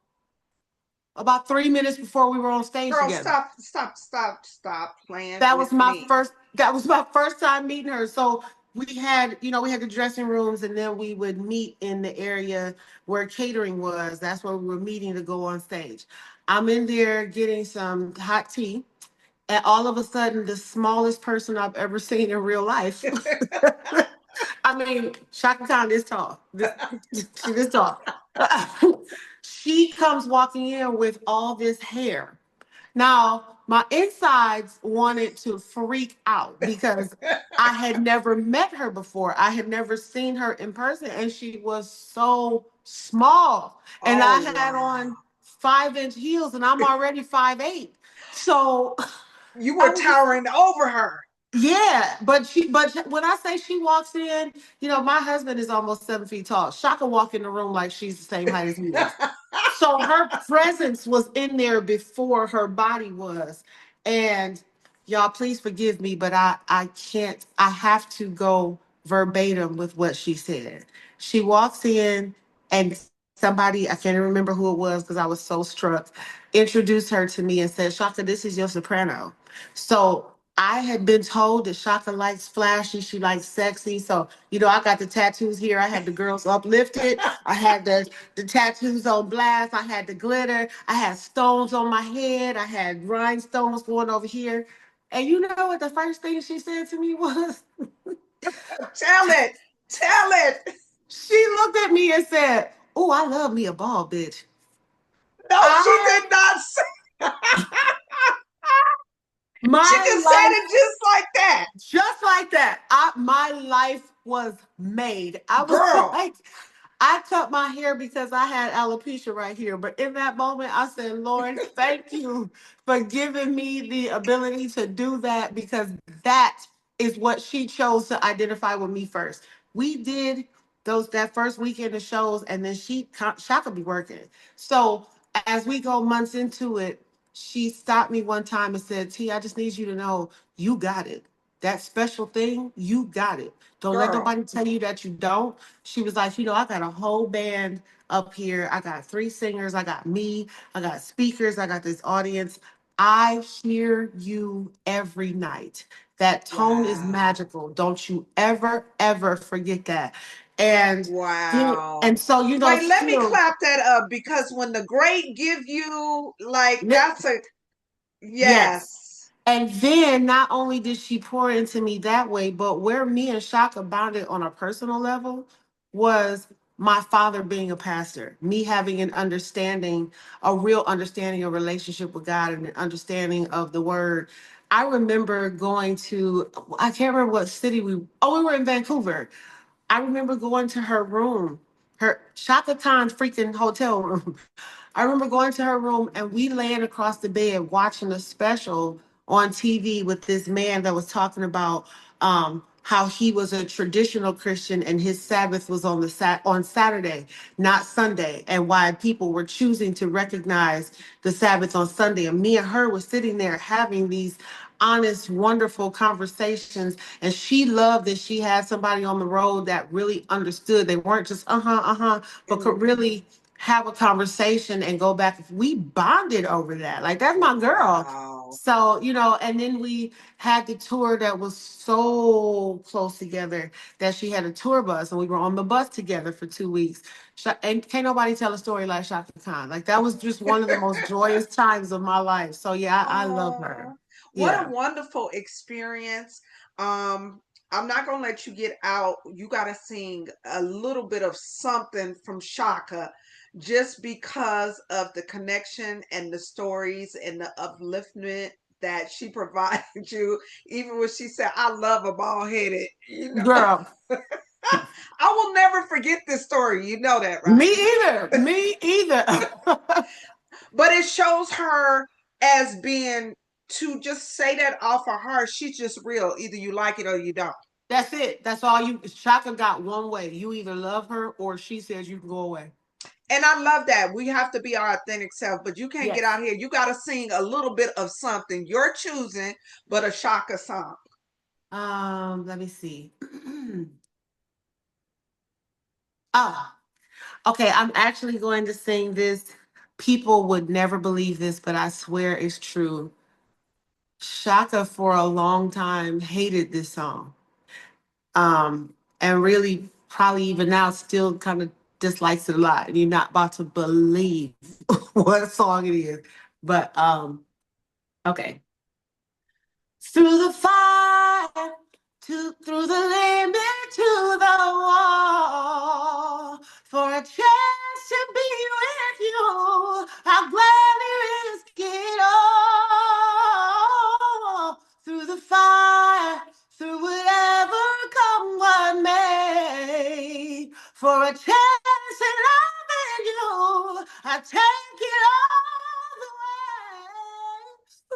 about 3 minutes before we were on stage
Girl,
together.
stop, stop, stop, stop playing with me.
That was my first time meeting her. So we had the dressing rooms, and then we would meet in the area where catering was. That's where we were meeting to go on stage. I'm in there getting some hot tea, and all of a sudden, the smallest person I've ever seen in real life. I mean, Shaka Khan is tall. She is tall. She comes walking in with all this hair. Now, my insides wanted to freak out because I had never met her before. I had never seen her in person, and she was so small. And I
Oh,
had
wow.
on 5-inch heels, and I'm already 5'8". So
You
I
were
was just
towering over her.
yeah, but when I say she walks in, my husband is almost 7 feet tall. Shaka walk in the room like she's the same height as he is. So her presence was in there before her body was. And y'all, please forgive me, but I can't, I have to go verbatim with what she said. She walks in and somebody, I can't even remember who it was because I was so struck, introduced her to me and said, Shaka, this is your soprano. So I had been told that Shaka likes flashy, she likes sexy. So, I got the tattoos here. I had the girls uplifted. I had the tattoos on blast. I had the glitter. I had stones on my head. I had rhinestones going over here. And you know what the first thing she said to me was?
Tell it. Tell it.
She looked at me and said, oh, I love me a bald bitch.
No, she
I,
did not say. She
my
just said
life
it just like that.
just like that. My life was made. I was
Girl,
like, I cut my hair because I had alopecia right here. But in that moment, I said, Lord, thank you for giving me the ability to do that because that is what she chose to identify with me first. We did that first weekend of shows, and then Shaka be working. So as we go months into it, she stopped me one time and said, T, I just need you to know you got it. that special thing, you got it. Don't let
Girl.
nobody tell you that you don't. She was like, I got a whole band up here. I got 3 singers. I got me. I got speakers. I got this audience. I hear you every night. That tone is
Wow.
magical. Don't you ever, ever forget that. And
Wow.
and so,
Wait, let me
still,
clap that up because when the great give you like
yeah,
that's a
yes.
yes.
And then not only did she pour into me that way, but where me and Shaka bonded on a personal level was my father being a pastor, me having an understanding, a real understanding of relationship with God and an understanding of the word. I remember going to, I can't remember what city we were in Vancouver. I remember going to her room, her Shaka Khan's freaking hotel room. I remember going to her room and we laying across the bed watching a special on TV with this man that was talking about how he was a traditional Christian and his Sabbath was on Saturday, not Sunday, and why people were choosing to recognize the Sabbath on Sunday. And me and her were sitting there having these honest, wonderful conversations. And she loved that she had somebody on the road that really understood. They weren't just but could
And
really have a conversation and go back. We bonded over that. Like, that's my girl.
wow.
So, and then we had the tour that was so close together that she had a tour bus and we were on the bus together for 2 weeks. And can't nobody tell a story like Shaka Khan. Like, that was just one of the most joyous times of my life. So, yeah, I love her.
Oh, what a
Yeah.
wonderful experience. Um, I'm not gonna let you get out. You gotta sing a little bit of something from Shaka just because of the connection and the stories and the upliftment that she provided you, even when she said, I love a bald headed,
Girl,
I will never forget this story. You know that, right?
me either. Me either.
But it shows her as being to just say that off of her. She's just real. Either you like it or you don't.
That's it. That's all you. Shaka got one way. You either love her or she says you can go away.
And I love that. We have to be our authentic self, but you can't get
Yes.
out here. You got to sing a little bit of something you're choosing, but a Shaka song.
Let me see. Ah, okay. I'm actually going to sing this. People would never believe this, but I swear it's true. Shaka for a long time hated this song. And really probably even now still kind of dislikes it a lot. And you're not about to believe what song it is. But okay. Through the fire, through the limit to the wall, for a chance to be with you, I'll gladly risk it all. Through the fire, through whatever come what may, for a chance at loving you, I take it all the way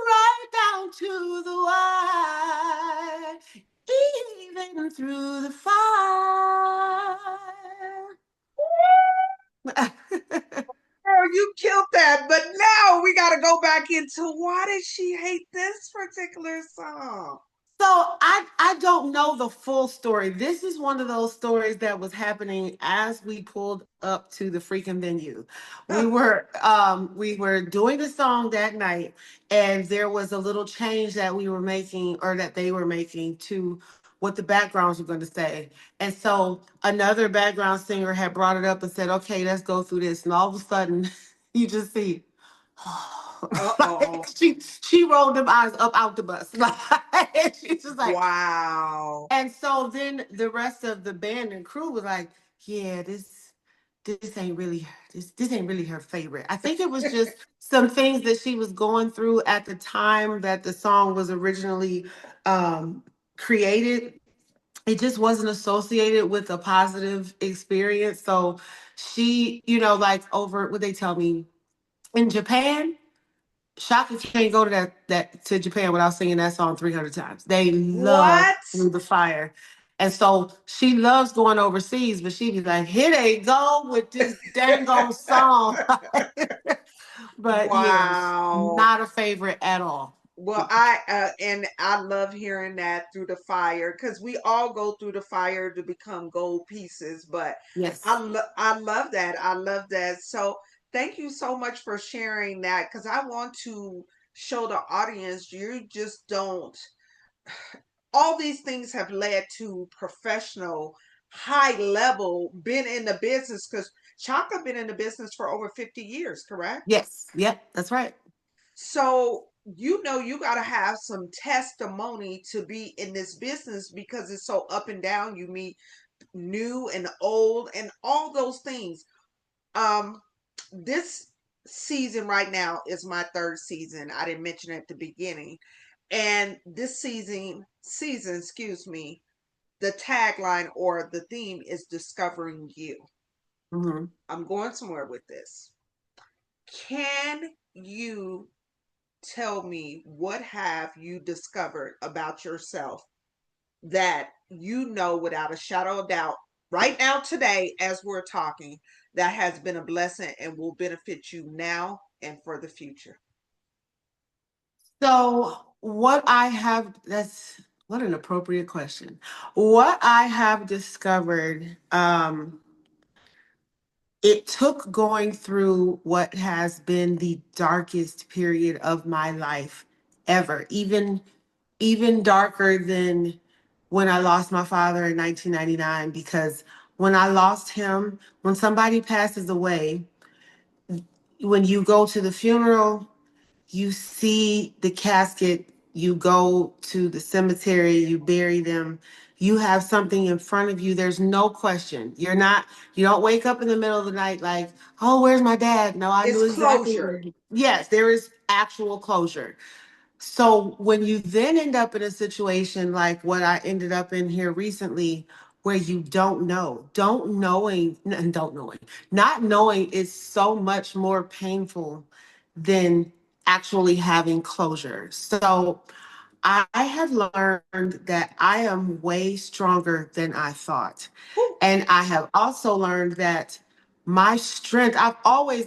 right down to the wire, even through the fire.
Girl, you killed that. But now we got to go back into why did she hate this particular song?
So I don't know the full story. This is one of those stories that was happening as we pulled up to the freaking venue. We were doing the song that night, and there was a little change that we were making or that they were making to what the backgrounds were going to say. And so another background singer had brought it up and said, "Okay, let's go through this." And all of a sudden, you just see like
Uh-oh.
she rolled them eyes up out the bus. Like she's just like,
Wow.
and so then the rest of the band and crew was like, yeah, this ain't really this ain't really her favorite. I think it was just some things that she was going through at the time that the song was originally created. It just wasn't associated with a positive experience. So she, like over what they tell me in Japan, Shaka can't go to to Japan without singing that song 300 times. They love
What?
Through the Fire. And so she loves going overseas, but she be like, here they go with this dang old song. But yeah,
Wow.
not a favorite at all.
Well, and I love hearing that through the fire because we all go through the fire to become gold pieces. But
Yes.
I love that. I love that. So thank you so much for sharing that because I want to show the audience you just don't. All these things have led to professional, high level, been in the business because Chaka been in the business for over 50 years, correct?
Yes. Yep. That's right.
So, you know, you got to have some testimony to be in this business because it's so up and down. You meet new and old and all those things. Um, this season right now is my third season. I didn't mention it at the beginning. And this excuse me, the tagline or the theme is discovering you.
Hmm.
I'm going somewhere with this. Can you tell me what have you discovered about yourself that you know without a shadow of doubt right now today as we're talking that has been a blessing and will benefit you now and for the future?
So, what I have, that's what an appropriate question. What I have discovered, it took going through what has been the darkest period of my life ever, even darker than when I lost my father in 1999, because when I lost him, when somebody passes away, when you go to the funeral, you see the casket, you go to the cemetery, you bury them, you have something in front of you. There's no question. You don't wake up in the middle of the night like, oh, where's my dad? No, I
It's
knew exactly.
closure.
Yes, there is actual closure. So when you then end up in a situation like what I ended up in here recently, where you don't knowing, not knowing is so much more painful than actually having closure. So I have learned that I am way stronger than I thought.
Whew.
And I have also learned that my strength, I've always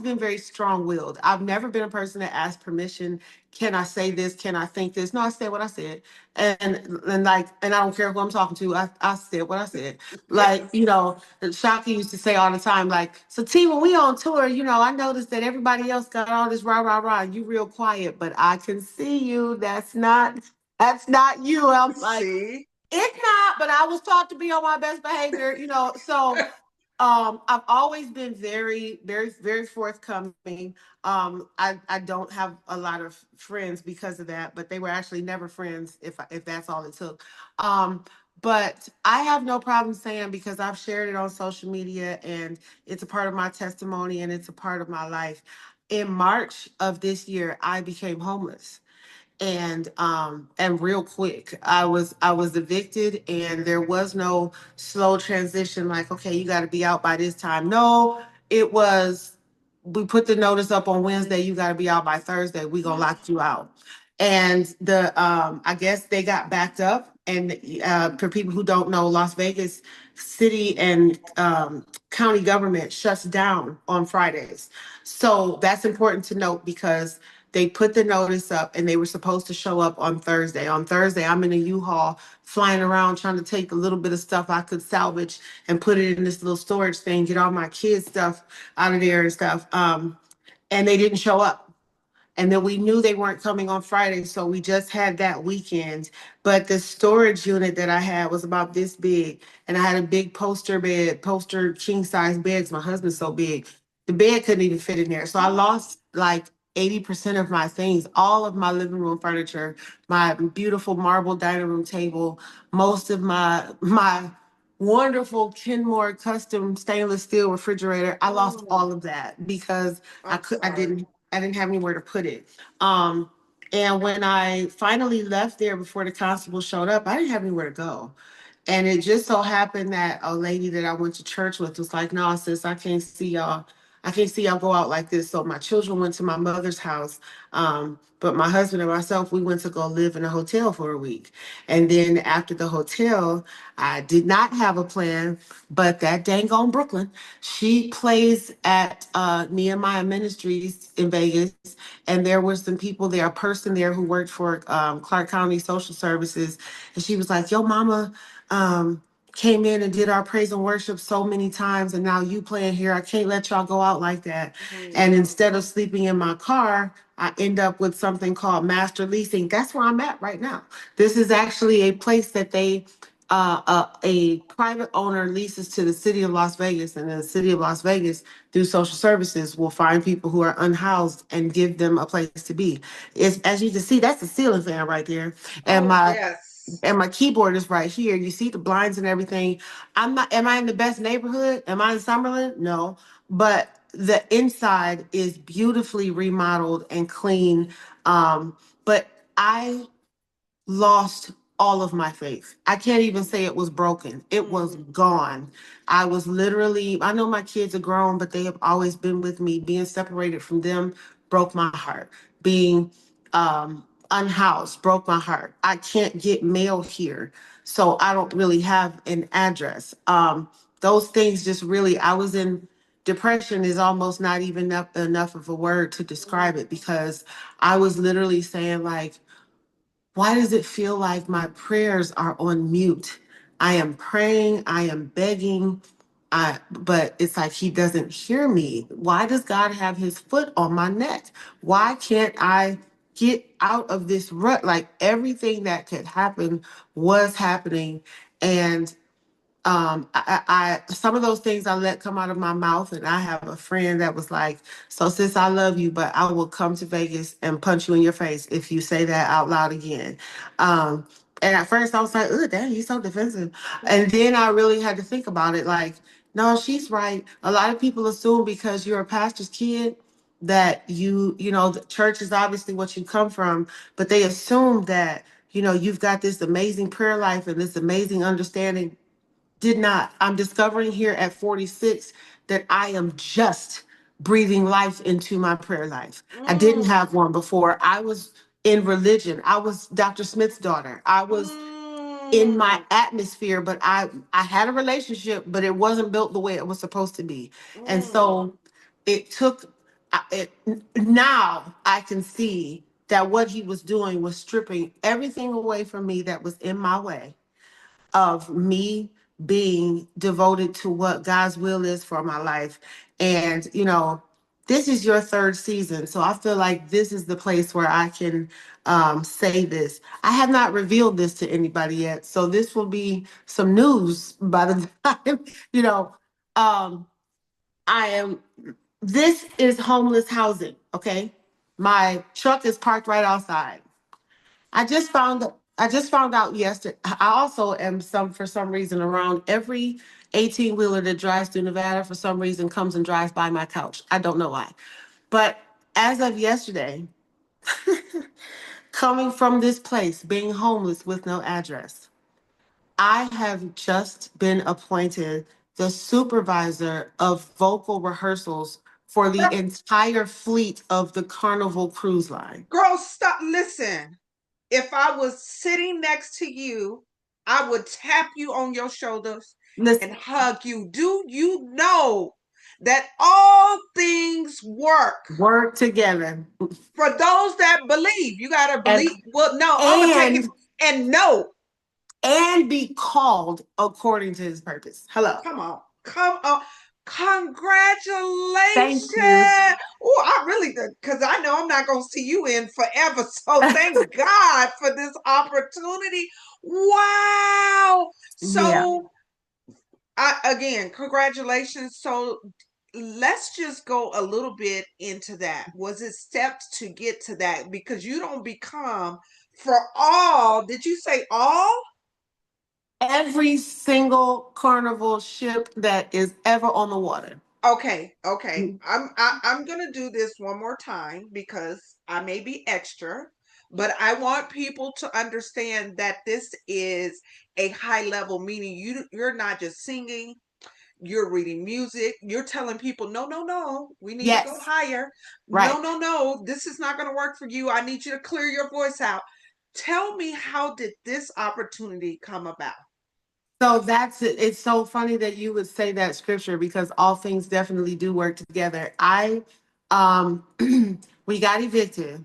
been very strong-willed. I've never been a person that asked permission. Can I say this? Can I think this? No, I said what I said. And I don't care who I'm talking to. I said what I said. Like,
Yes.
you know, Shaka used to say all the time, like, so T, when we on tour, I noticed that everybody else got all this rah rah rah. You real quiet, but I can see you. That's not you. I'm like,
See?
it's not, but I was taught to be on my best behavior. So I've always been very, very, very forthcoming. I don't have a lot of friends because of that, but they were actually never friends if that's all it took. But I have no problem saying, because I've shared it on social media and it's a part of my testimony and it's a part of my life. In March of this year, I became homeless, and real quick, I was evicted, and there was no slow transition like, okay, you got to be out by this time. No, it was, we put the notice up on Wednesday, you got to be out by Thursday, we gonna lock you out. And the I guess they got backed up. And for people who don't know, Las Vegas city and county government shuts down on Fridays. So that's important to note, because they put the notice up and they were supposed to show up on Thursday. On Thursday, I'm in a U-Haul flying around trying to take a little bit of stuff I could salvage and put it in this little storage thing, get all my kids' stuff out of there and stuff. And they didn't show up. And then we knew they weren't coming on Friday, so we just had that weekend. But the storage unit that I had was about this big, and I had a big poster king size beds. My husband's so big, the bed couldn't even fit in there. So I lost like 80% of my things, all of my living room furniture, my beautiful marble dining room table, most of my wonderful Kenmore custom stainless steel refrigerator. I lost
Oh,
all of that because I
I'm
could I
sorry.
didn't I didn't have anywhere to put it. Um, and when I finally left there before the constable showed up, I didn't have anywhere to go. And it just so happened that a lady that I went to church with was like, "No, sis, I can't see y'all. I can't see y'all go out like this. So my children went to my mother's house. But my husband and myself, we went to go live in a hotel for a week. And then after the hotel, I did not have a plan, but that dang on Brooklyn, she plays at Nehemiah Ministries in Vegas. And there were some people there, a person there who worked for Clark County Social Services. And she was like, yo, mama, came in and did our praise and worship so many times, and now you playing here. I can't let y'all go out like that. And
Mm.
instead of sleeping in my car, I end up with something called master leasing. That's where I'm at right now. This is actually a place that a private owner leases to the city of Las Vegas, and the city of Las Vegas, through social services, will find people who are unhoused and give them a place to be. It's, as you can see, that's a ceiling fan right there, and
Oh,
my
yes.
and my keyboard is right here. You see the blinds and everything. I'm not, am I in the best neighborhood? Am I in Summerlin? No. But the inside is beautifully remodeled and clean. But I lost all of my faith. I can't even say it was broken. It was
Mm.
gone. I was literally, I know my kids are grown, but they have always been with me. Being separated from them broke my heart. Being unhoused broke my heart. I can't get mail here. So I don't really have an address. Those things just really, I was in depression is almost not even enough of a word to describe it, because I was literally saying like, why does it feel like my prayers are on mute? I am praying, I am begging, but it's like he doesn't hear me. Why does God have his foot on my neck? Why can't I get out of this rut? Like everything that could happen was happening. And some of those things I let come out of my mouth, and I have a friend that was like, "So, sis, I love you, but I will come to Vegas and punch you in your face if you say that out loud again." Um, and at first, I was like, "Oh, damn, he's so defensive," and then I really had to think about it. Like, no, she's right. A lot of people assume because you're a pastor's kid that the church is obviously what you come from, but they assume that you've got this amazing prayer life and this amazing understanding. Did not. I'm discovering here at 46 that I am just breathing life into my prayer life. I didn't
Mm.
have one before. I was in religion. I was Dr. Smith's daughter. I was in my
Mm.
atmosphere, but I had a relationship, but it wasn't built the way it was supposed to be. And
Mm.
so it took it now I can see that what he was doing was stripping everything away from me that was in my way of me being devoted to what God's will is for my life. And, this is your third season. So I feel like this is the place where I can say this. I have not revealed this to anybody yet. So this will be some news by the time, you know, um, I am, this is homeless housing. Okay. My truck is parked right outside. I just found out yesterday. I also am for some reason around every 18 wheeler that drives through Nevada for some reason comes and drives by my couch. I don't know why. But as of yesterday, coming from this place, being homeless with no address, I have just been appointed the supervisor of vocal rehearsals for the entire fleet of the Carnival Cruise Line.
Girl, stop. Listen, if I was sitting next to you, I would tap you on your shoulders
Listen,
and hug you. Do you know that all things work
work together.
for those that believe? You got to
And
believe. Well, no, I'm going to take it
and
and know.
and be called according to his purpose. Hello.
Come on. Come on.
Thank
Congratulations.
you.
Oh, I really did, because I know I'm not going to see you in forever. So thank God for this opportunity. Wow.
Yeah.
So, again, congratulations. So, let's just go a little bit into that. Was it steps to get to that? Because you don't become for all, did you say all?
Every single carnival ship that is ever on the water.
Okay, okay. I'm gonna do this one more time because I may be extra, but I want people to understand that this is a high level, meaning you're not just singing, You're reading music. You're telling people, no, no, no, we need to go
Yes,
higher.
right.
No, no, no, this is not going to work for you. I need you to clear your voice out. Tell me, how did this opportunity come about?
So that's it. It's so funny that you would say that scripture because all things definitely do work together. Um, we got evicted.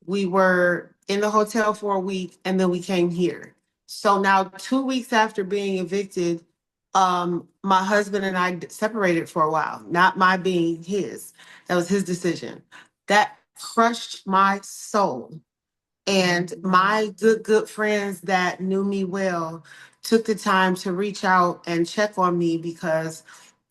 We were in the hotel for a week and then we came here. So now 2 weeks after being evicted, my husband and I separated for a while, not my being his. That was his decision. That crushed my soul. And my good friends that knew me well took the time to reach out and check on me because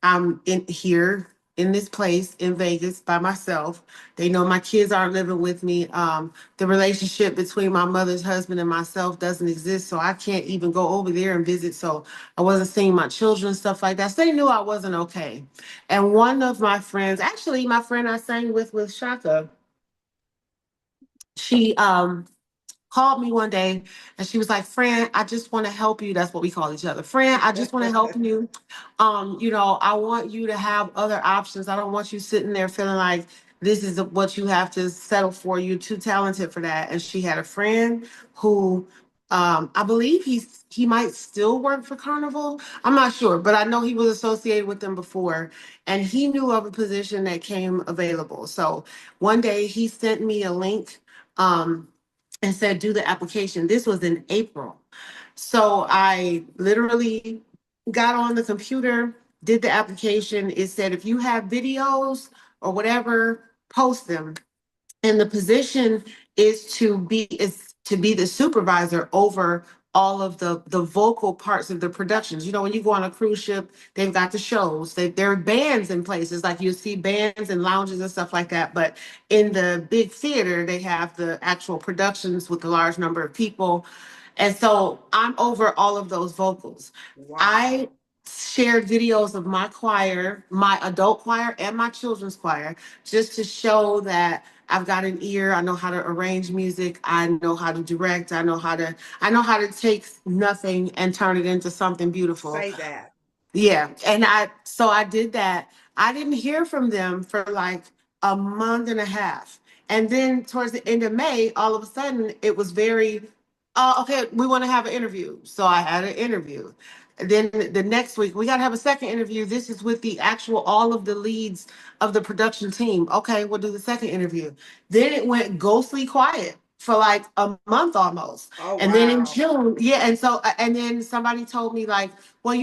I'm in here in this place in Vegas by myself. They know my kids aren't living with me. The relationship between my mother's husband and myself doesn't exist, so I can't even go over there and visit. So I wasn't seeing my children, stuff like that. So they knew I wasn't okay. And one of my friends, actually my friend I sang with Shaka, she called me one day and she was like, "Fran, I just want to help you." That's what we call each other. "Fran, I just want to help you. I want you to have other options. I don't want you sitting there feeling like this is what you have to settle for. You're too talented for that." And she had a friend who I believe he might still work for Carnival. I'm not sure, but I know he was associated with them before, and he knew of a position that came available. So one day he sent me a link. And said, "Do the application." This was in April. So I literally got on the computer, did the application. It said, if you have videos or whatever, post them. And the position is to be the supervisor over all of the vocal parts of the productions. When you go on a cruise ship, they've got the shows. There are bands in places, like you see bands and lounges and stuff like that. But in the big theater, they have the actual productions with a large number of people. And so I'm over all of those vocals. I
Wow.
shared videos of my choir, my adult choir and my children's choir, just to show that I've got an ear. I know how to arrange music. I know how to direct. I know how to take nothing and turn it into something beautiful.
Say that.
Yeah. And I did that. I didn't hear from them for like a month and a half. And then towards the end of May, all of a sudden it was very, okay, we want to have an interview. So I had an interview. And then the next week, we got to have a second interview. This is with the actual, all of the leads of the production team. Okay, we'll do the second interview. Then it went ghostly quiet for like a month almost.
Oh,
And then in
wow.
June, yeah, and then somebody told me like, "Well,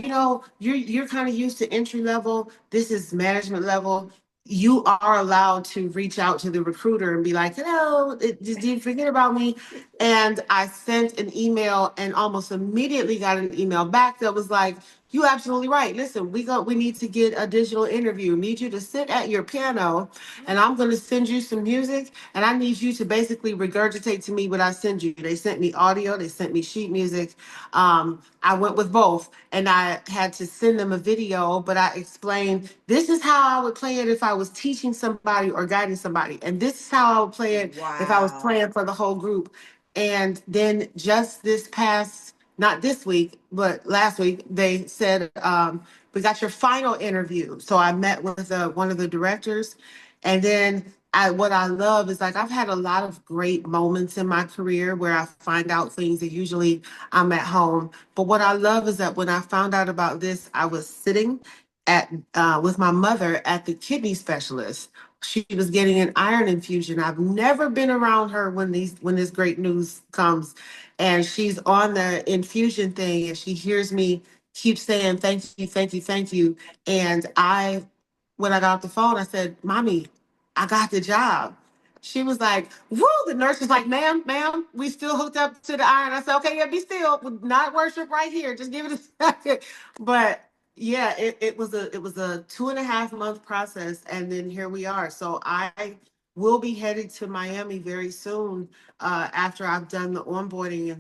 you're kind of used to entry level. This is management level. You are allowed to reach out to the recruiter and be like, 'Hello, did you forget about me?'" And I sent an email and almost immediately got an email back that was like, "You absolutely right. Listen, we need to get a digital interview. We need you to sit at your piano and I'm going to send you some music and I need you to basically regurgitate to me what I send you." They sent me audio, they sent me sheet music. I went with both and I had to send them a video, but I explained, this is how I would play it if I was teaching somebody or guiding somebody. And this is how I would play it if I was
Wow.
playing for the whole group. And then just this past, not this week, but last week, they said, "We got your final interview." So I met with one of the directors. And then what I love is, like, I've had a lot of great moments in my career where I find out things that usually I'm at home. But what I love is that when I found out about this, I was sitting at with my mother at the kidney specialist. She was getting an iron infusion. I've never been around her when this great news comes, and she's on the infusion thing, and she hears me keep saying, "Thank you, thank you, thank you." And when I got off the phone, I said, "Mommy, I got the job." She was like, "Woo!" The nurse was like, "Ma'am, we still hooked up to the iron." I said, "Okay, yeah, be still. Not worship right here. Just give it a second." But yeah, it was a 2.5 month process, and then here we are. So I will be headed to Miami very soon, after I've done the onboarding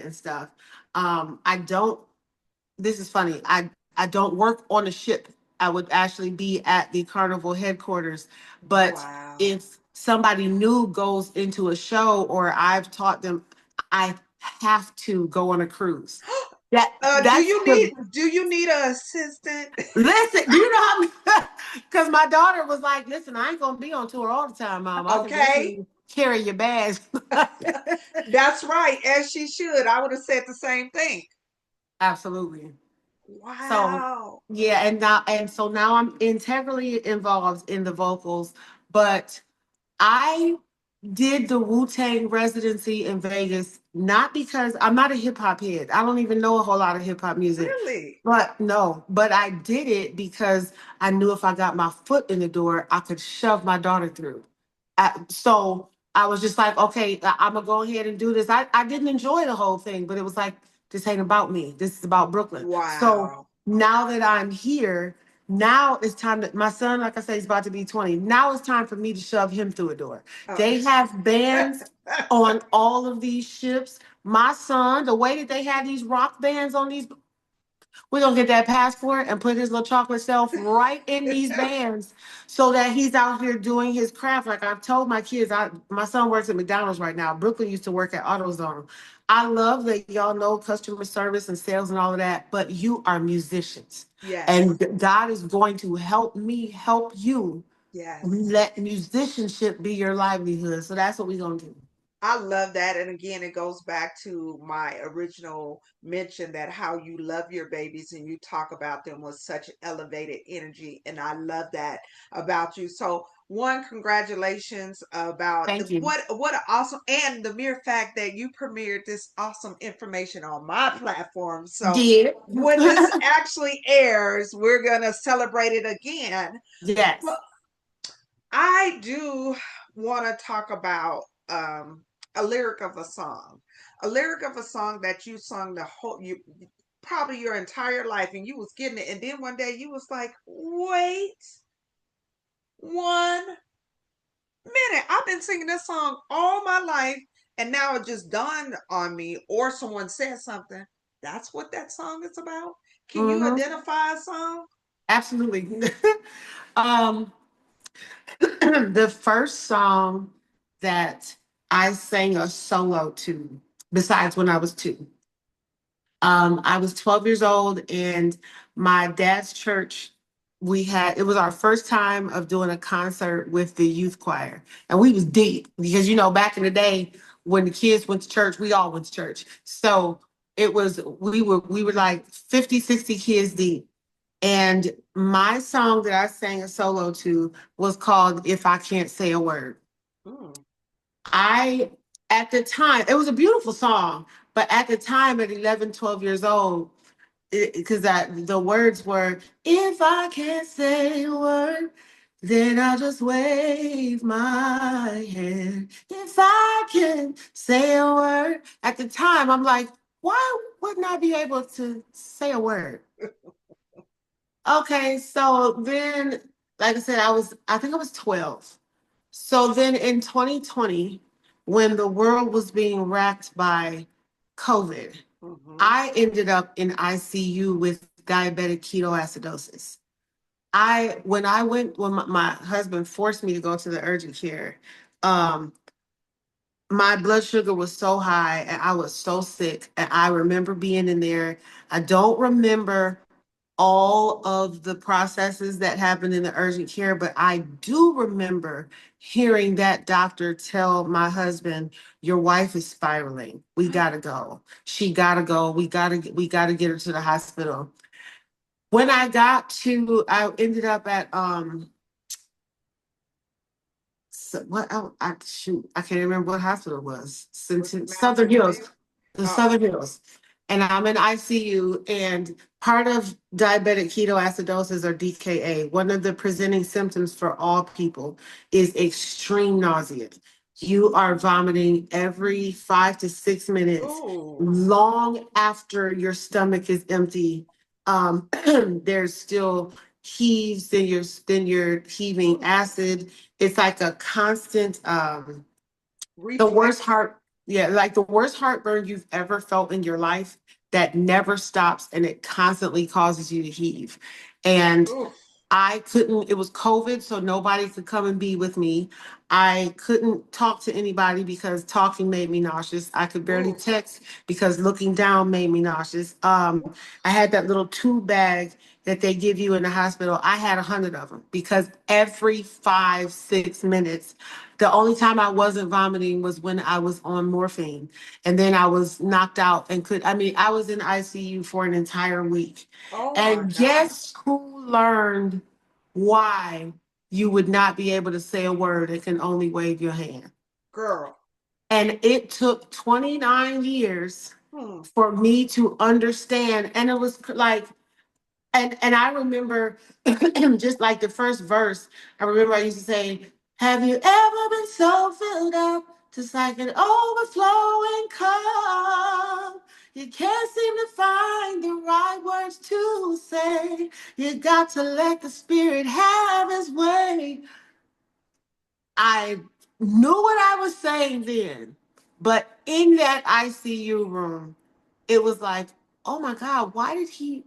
and stuff. I don't. This is funny. I don't work on a ship. I would actually be at the Carnival headquarters. But
Wow.
if somebody new goes into a show or I've taught them, I have to go on a cruise.
Do
That's
you
the
need an assistant?
listen. Do you know how? Because my daughter was like, "Listen, I ain't gonna be on tour all the time, Mom. I can
Okay.
definitely carry your bags."
That's right, as she should. I would have said the same thing.
Absolutely. So
Wow.
yeah, and so now I'm integrally involved in the vocals, but I did the Wu-Tang residency in Vegas, not because I'm not a hip hop head. I don't even know a whole lot of hip hop music.
Really?
But no, but I did it because I knew if I got my foot in the door, I could shove my daughter through. So I was just like, okay, I'm gonna go ahead and do this. I didn't enjoy the whole thing, but it was like, this ain't about me. This is about Brooklyn. So
Wow.
now that I'm here, now it's time that my son, like I said, he's about to be 20. Now it's time for me to shove him through a door.
Oh.
They have bands on all of these ships. My son, the way that they have these rock bands on these, we're gonna get that passport and put his little chocolate self right in these bands so that he's out here doing his craft. Like I've told my kids, my son works at McDonald's right now. Brooklyn used to work at AutoZone. I love that y'all know customer service and sales and all of that, but you are musicians.
Yes.
And God is going to help me help you
Yes.
let musicianship be your livelihood. So that's what we're gonna do.
I love that. And again, it goes back to my original mention that how you love your babies and you talk about them with such elevated energy. And I love that about you. So one, congratulations about
Thank you.
what an awesome, and the mere fact that you premiered this awesome information on my platform. So
Did.
when this actually airs, we're gonna celebrate it again.
Yes.
But I do want to talk about a lyric of a song, a lyric of a song that you sung the whole you probably your entire life, and you was getting it, and then one day you was like, wait 1 minute, I've been singing this song all my life, and now it just dawned on me, or someone said something. That's what that song is about. Can you
Mm-hmm.
identify a song?
Absolutely. um, the first song that I sang a solo to, besides when I was two, I was 12 years old, and my dad's church, it was our first time of doing a concert with the youth choir. And we was deep because, back in the day when the kids went to church, we all went to church. So we were like 50, 60 kids deep. And my song that I sang a solo to was called If I Can't Say a Word.
Mm.
I, at the time, it was a beautiful song, but at the time at 11, 12 years old, because the words were, if I can't say a word, then I'll just wave my hand. If I can say a word. At the time, I'm like, why wouldn't I be able to say a word? Okay, so then, like I said, I think I was 12. So then in 2020, when the world was being racked by COVID,
Hmm.
I ended up in ICU with diabetic ketoacidosis. When my husband forced me to go to the urgent care, um, my blood sugar was so high and I was so sick. And I remember being in there. I don't remember all of the processes that happened in the urgent care, but I do remember hearing that doctor tell my husband, "Your wife is spiraling. We gotta go. She gotta go. We gotta get her to the hospital." When I ended up at so what I shoot, I can't remember what hospital it was.
Was it Mount
Southern Hills.
Sinai?
The
Oh.
Southern Hills. And I'm in ICU, and part of diabetic ketoacidosis or DKA, one of the presenting symptoms for all people is extreme nausea. You are vomiting every 5 to 6 minutes,
Ooh.
long after your stomach is empty. There's still heaves, then you're heaving
Ooh.
acid. It's like a constant the worst
Reflex.
heart yeah, like the worst heartburn you've ever felt in your life that never stops and it constantly causes you to heave. And
Oof.
I couldn't, it was COVID, so nobody could come and be with me. I couldn't talk to anybody because talking made me nauseous. I could barely
Ooh,
text because looking down made me nauseous. I had that little tube bag that they give you in the hospital. I had 100 of them because every 5, 6 minutes, the only time I wasn't vomiting was when I was on morphine. And then I was knocked out and I was in ICU for an entire week.
oh my
And
God,
guess who learned why you would not be able to say a word and can only wave your hand?
girl.
And it took 29 years
Hmm.
for me to understand. And it was like, and I remember just like the first verse, I remember I used to say, have you ever been so filled up just like an overflowing cup? You can't seem to find the right words to say. You got to let the spirit have his way. I knew what I was saying then, but in that ICU room, it was like, oh my God, why did he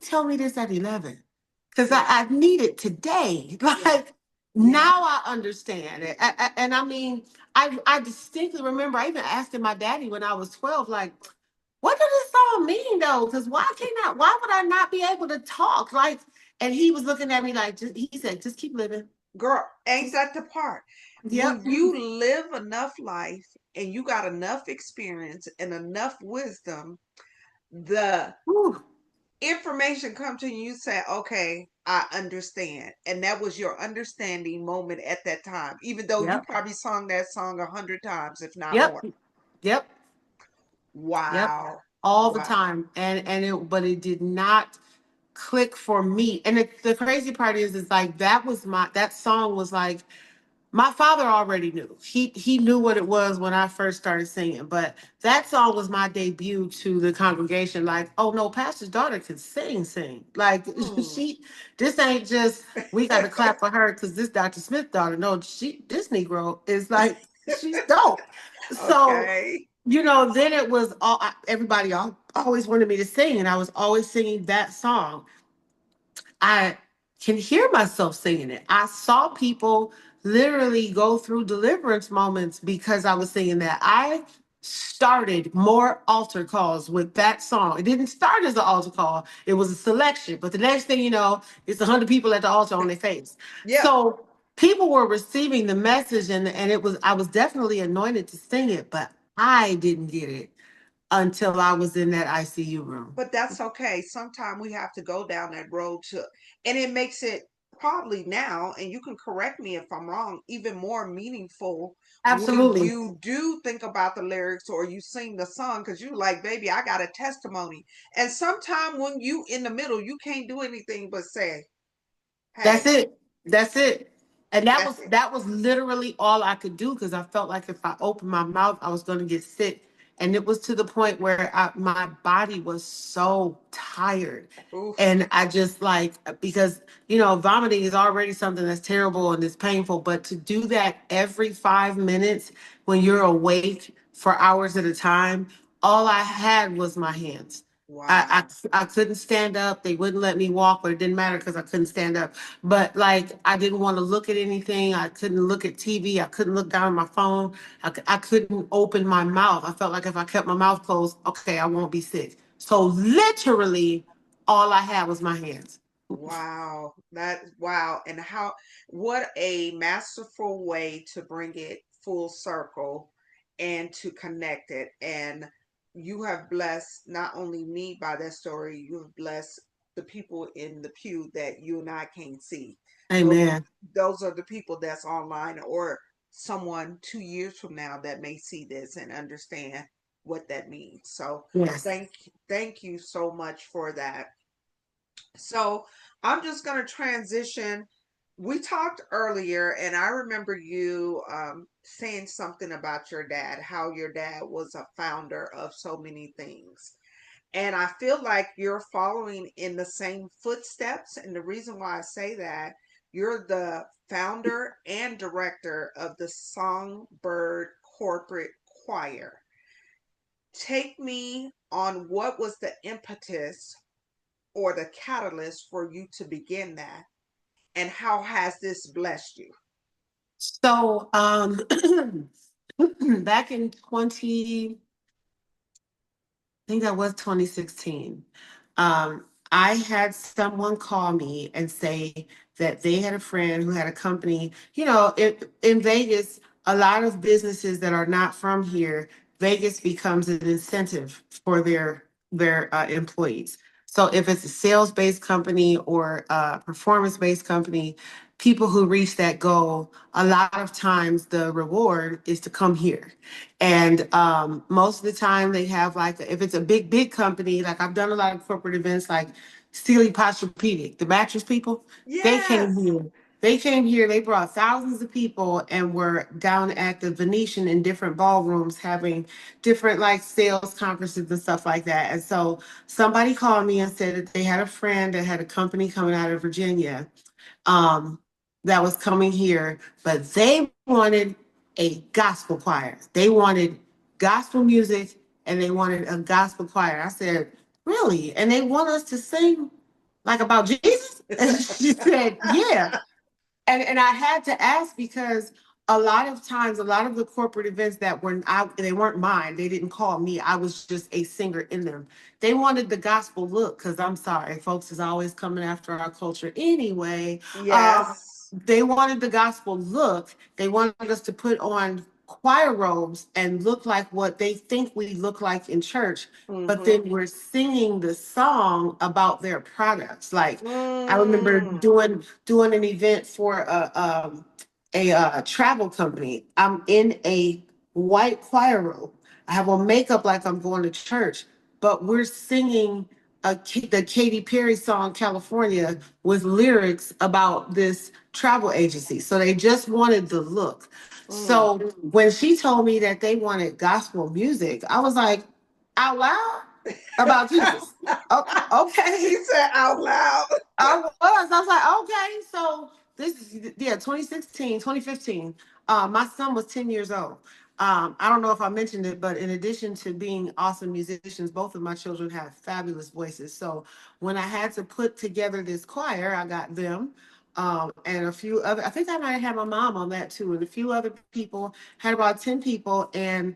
tell me this at 11? Because
Yeah,
I need it today.
yeah,
Like
yeah.
now I understand it. And I mean, I distinctly remember I even asking my daddy when I was 12, like, what does this song mean though? Because why would I not be able to talk? Like, and he was looking at me like, he said, just keep living.
Girl, ain't that the part?
Yep.
When you live enough life and you got enough experience and enough wisdom, the
Whew.
information comes to you, you say, okay, I understand. And that was your understanding moment at that time, even though you
Yep.
probably sung that song 100 times, if not more.
Yep. Yep. Yep.
Wow.
All the
Wow.
time. But it did not click for me. And the crazy part is like that song was like my father already knew. He knew what it was when I first started singing. But that song was my debut to the congregation. Like, oh no, pastor's daughter can sing. Like
Hmm.
she this ain't just we got to clap for her because this Dr. Smith daughter. No, this Negro is like she's dope. So,
Okay.
then it was everybody always wanted me to sing, and I was always singing that song. I can hear myself singing it. I saw people literally go through deliverance moments because I was singing that. I started more altar calls with that song. It didn't start as an altar call, it was a selection. But the next thing you know, it's 100 people at the altar on their face.
Yeah.
So people were receiving the message, and I was definitely anointed to sing it, but I didn't get it until I was in that ICU room.
But that's okay. Sometimes we have to go down that road to, and it makes it probably now, and you can correct me if I'm wrong, even more meaningful when
Absolutely.
you do think about the lyrics or you sing the song because you like, baby, I got a testimony. And sometimes when you in the middle, you can't do anything but say,
That's
hey,
it. That's it. And that was
that's it.
that was literally all I could do because I felt like if I opened my mouth, I was going to get sick. And it was to the point where my body was so tired.
Oof.
And I just like, because, vomiting is already something that's terrible and it's painful. But to do that every 5 minutes when you're awake for hours at a time, all I had was my hands. I,
Wow.
I, I couldn't stand up. They wouldn't let me walk, but it didn't matter because I couldn't stand up. But like, I didn't want to look at anything. I couldn't look at TV. I couldn't look down at my phone. I couldn't open my mouth. I felt like if I kept my mouth closed, okay, I won't be sick. So literally, all I had was my hands.
Wow, wow. And what a masterful way to bring it full circle and to connect it. And you have blessed not only me by that story, you have blessed the people in the pew that you and I can't see. Those
Amen.
those are the people that's online or someone 2 years from now that may see this and understand what that means. So
Yes.
thank you so much for that. So I'm just going to transition. We talked earlier, and I remember you saying something about your dad, how your dad was a founder of so many things. And I feel like you're following in the same footsteps. And the reason why I say that, you're the founder and director of the Songbyrd Corporate Choir. Take me on what was the impetus or the catalyst for you to begin that? And how has this blessed you?
So back in 20, I think that was 2016. I had someone call me and say that they had a friend who had a company. In Vegas, a lot of businesses that are not from here, Vegas becomes an incentive for their employees. So if it's a sales-based company or a performance-based company, people who reach that goal, a lot of times the reward is to come here. And most of the time they have like, if it's a big company, like I've done a lot of corporate events like Sealy Posturepedic, the mattress people, they came
Yes.
here. They came here, they brought thousands of people and were down at the Venetian in different ballrooms having different like sales conferences and stuff like that. And so somebody called me and said that they had a friend that had a company coming out of Virginia, um, that was coming here, but they wanted a gospel choir. They wanted gospel music and they wanted a gospel choir. I said, really? And they want us to sing like about Jesus? And she said, yeah. And I had to ask because a lot of times, a lot of the corporate events that were out, they weren't mine. They didn't call me. I was just a singer in them. They wanted the gospel look because I'm sorry, folks is always coming after our culture anyway.
Yes.
They wanted the gospel look. They wanted us to put on choir robes and look like what they think we look like in church, but
Mm-hmm.
then we're singing the song about their products. Like I remember
Mm.
doing an event for a travel company. I'm in a white choir robe. I have on makeup like I'm going to church, but we're singing the Katy Perry song California with lyrics about this travel agency. So they just wanted the look.
Mm.
So when she told me that they wanted gospel music, I was like, out loud about Jesus. Oh, okay.
She said out loud.
I was like, okay, so this is, yeah, 2016, 2015. My son was 10 years old. I don't know if I mentioned it, but in addition to being awesome musicians, both of my children have fabulous voices. So when I had to put together this choir, I got them, and a few other, I think I might have had my mom on that too, and a few other people, had about 10 people, and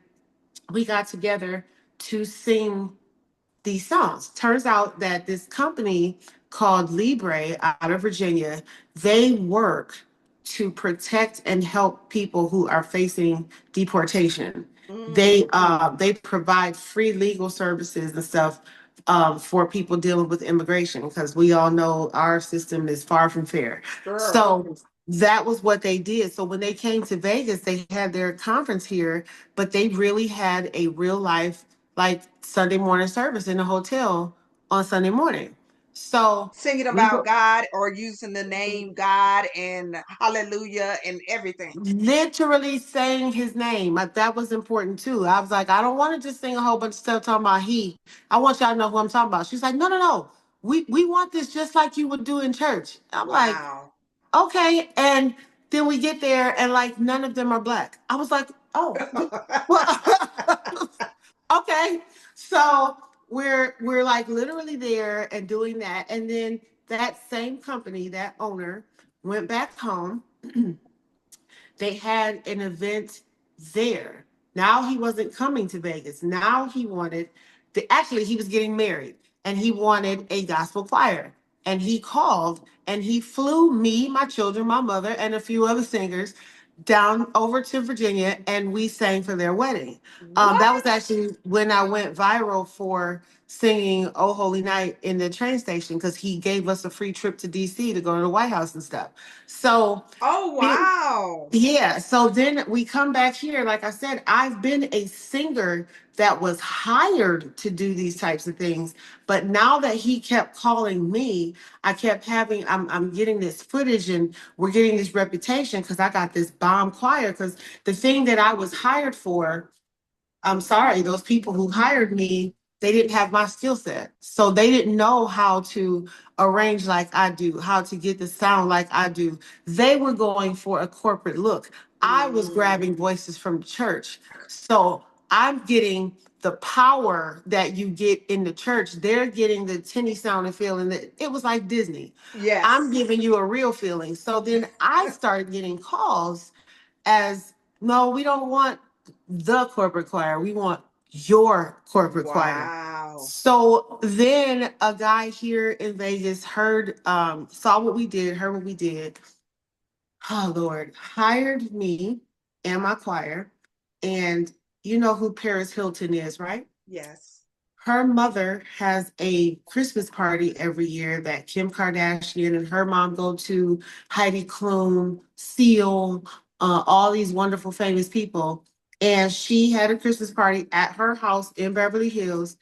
we got together to sing these songs. Turns out that this company called Libre out of Virginia, they work to protect and help people who are facing deportation.
Mm.
They provide free legal services and stuff, for people dealing with immigration because we all know our system is far from fair.
Sure.
So that was what they did. So when they came to Vegas, they had their conference here, but they really had a real life like Sunday morning service in a hotel on Sunday morning. So
Singing
we
about
were
God or using the name God and hallelujah and everything.
literally saying his name. That was important too. I was like, I don't want to just sing a whole bunch of stuff talking about he. I want y'all to know who I'm talking about. She's like, no, no, no. We want this just like you would do in church. I'm like,
Wow.
okay. And then we get there and like none of them are black. I was like, oh, well, okay. So we're like literally there and doing that. And then that same company, that owner, went back home. They had an event there. Now he wasn't coming to Vegas. Now he wanted actually he was getting married and he wanted a gospel choir. And he called and he flew me, my children, my mother, and a few other singers down over to Virginia and we sang for their wedding. That was
What?
actually when I went viral for singing Oh Holy Night in the train station because he gave us a free trip to DC to go to the White House and stuff. So
Oh,
it,
wow.
yeah, so then we come back here. Like I said, I've been a singer that was hired to do these types of things. But now that he kept calling me, I kept having, I'm getting this footage and we're getting this reputation because I got this bomb choir. Because the thing that I was hired for, I'm sorry, those people who hired me, they didn't have my skill set. So they didn't know how to arrange like I do, how to get the sound like I do. They were going for a corporate look. I was
Mm.
grabbing voices from the church. So I'm getting the power that you get in the church, they're getting the tinny sound and feeling that it was like Disney. I'm
Yes.
giving you a real feeling. So then I started getting calls as, no, we don't want the corporate choir. We want your corporate choir.
Wow.
So then a guy here in Vegas heard, saw what we did, heard what we did. Oh Lord, hired me and my choir. And you know who Paris Hilton is, right?
Yes.
Her mother has a Christmas party every year that Kim Kardashian and her mom go to, Heidi Klum, Seal, all these wonderful famous people. And she had a Christmas party at her house in Beverly Hills,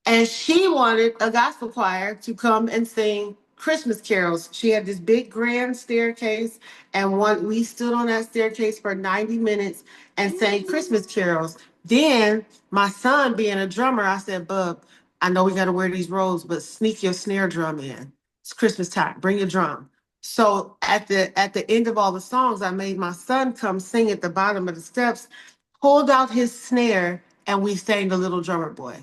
and she wanted a gospel choir to come and sing Christmas carols. She had this big grand staircase, and we stood on that staircase for 90 minutes and sang Christmas carols. Then my son, being a drummer, I said, Bub, I know we got to wear these robes, but sneak your snare drum in. It's Christmas time. Bring your drum. So at the end of all the songs, I made my son come sing at the bottom of the steps, pulled out his snare, and we sang the Little Drummer Boy.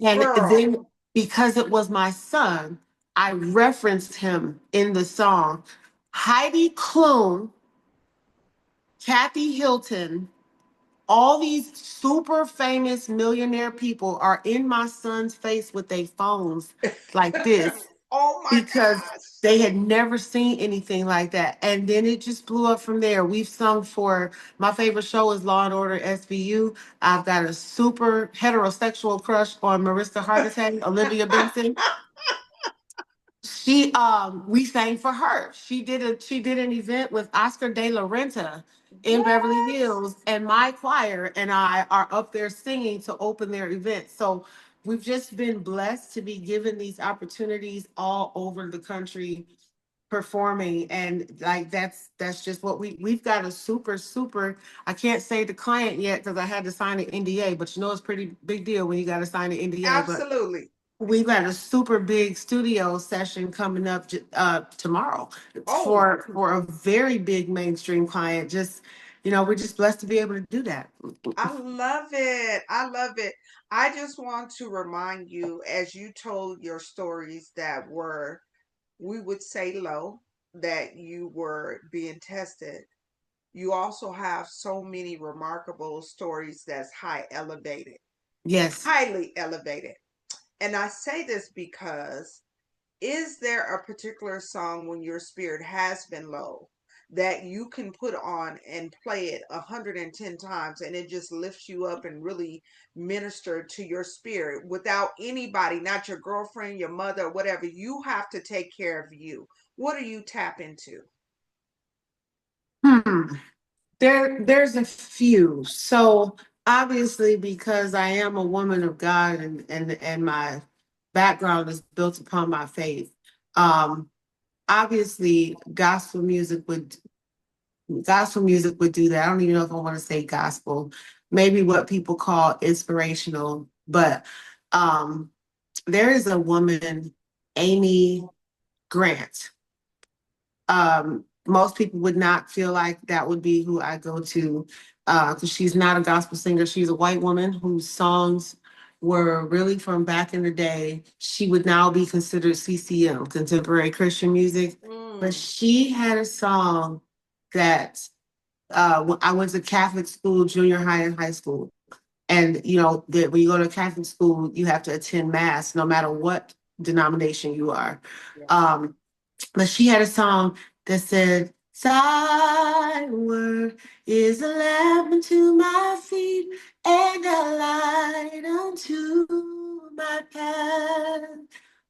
And
Girl.
then because it was my son, I referenced him in the song. Heidi Klum, Kathy Hilton, all these super famous millionaire people are in my son's face with their phones like this
Oh my
because
gosh.
they had never seen anything like that. And then it just blew up from there. We've sung for, my favorite show is Law and Order SVU. I've got a super heterosexual crush on Marissa Hargitay, Olivia Benson. We sang for her. She did an event with Oscar De La Renta in Beverly
What?
Hills, and my choir and I are up there singing to open their event. So we've just been blessed to be given these opportunities all over the country performing, and like that's just what we've got a super, I can't say the client yet because I had to sign an NDA, but you know it's pretty big deal when you got to sign an NDA. But
Absolutely.
we've got a super big studio session coming up tomorrow
Oh,
for a very big mainstream client. Just, we're just blessed to be able to do that.
I love it. I love it. I just want to remind you, as you told your stories that were, we would say low, that you were being tested. You also have so many remarkable stories that's high elevated,
Yes.
highly elevated. And I say this because, is there a particular song when your spirit has been low that you can put on and play it 110 times and it just lifts you up and really minister to your spirit without anybody, not your girlfriend, your mother, whatever? You have to take care of you. What do you tap into?
Hmm. There's a few. So obviously, because I am a woman of God, and my background is built upon my faith. Um, Obviously, gospel music would do that. I don't even know if I want to say gospel, maybe what people call inspirational. But um, there is a woman, Amy Grant. Most people would not feel like that would be who I go to, because she's not a gospel singer. She's a white woman whose songs were really from back in the day. She would now be considered CCM, contemporary Christian music. But
Mm.
she had a song that I went to Catholic school, junior high and high school. And that when you go to Catholic school, you have to attend mass no matter what denomination you are.
Yeah.
But she had a song that said, "Thy word is a lamp unto my feet and a light unto my path."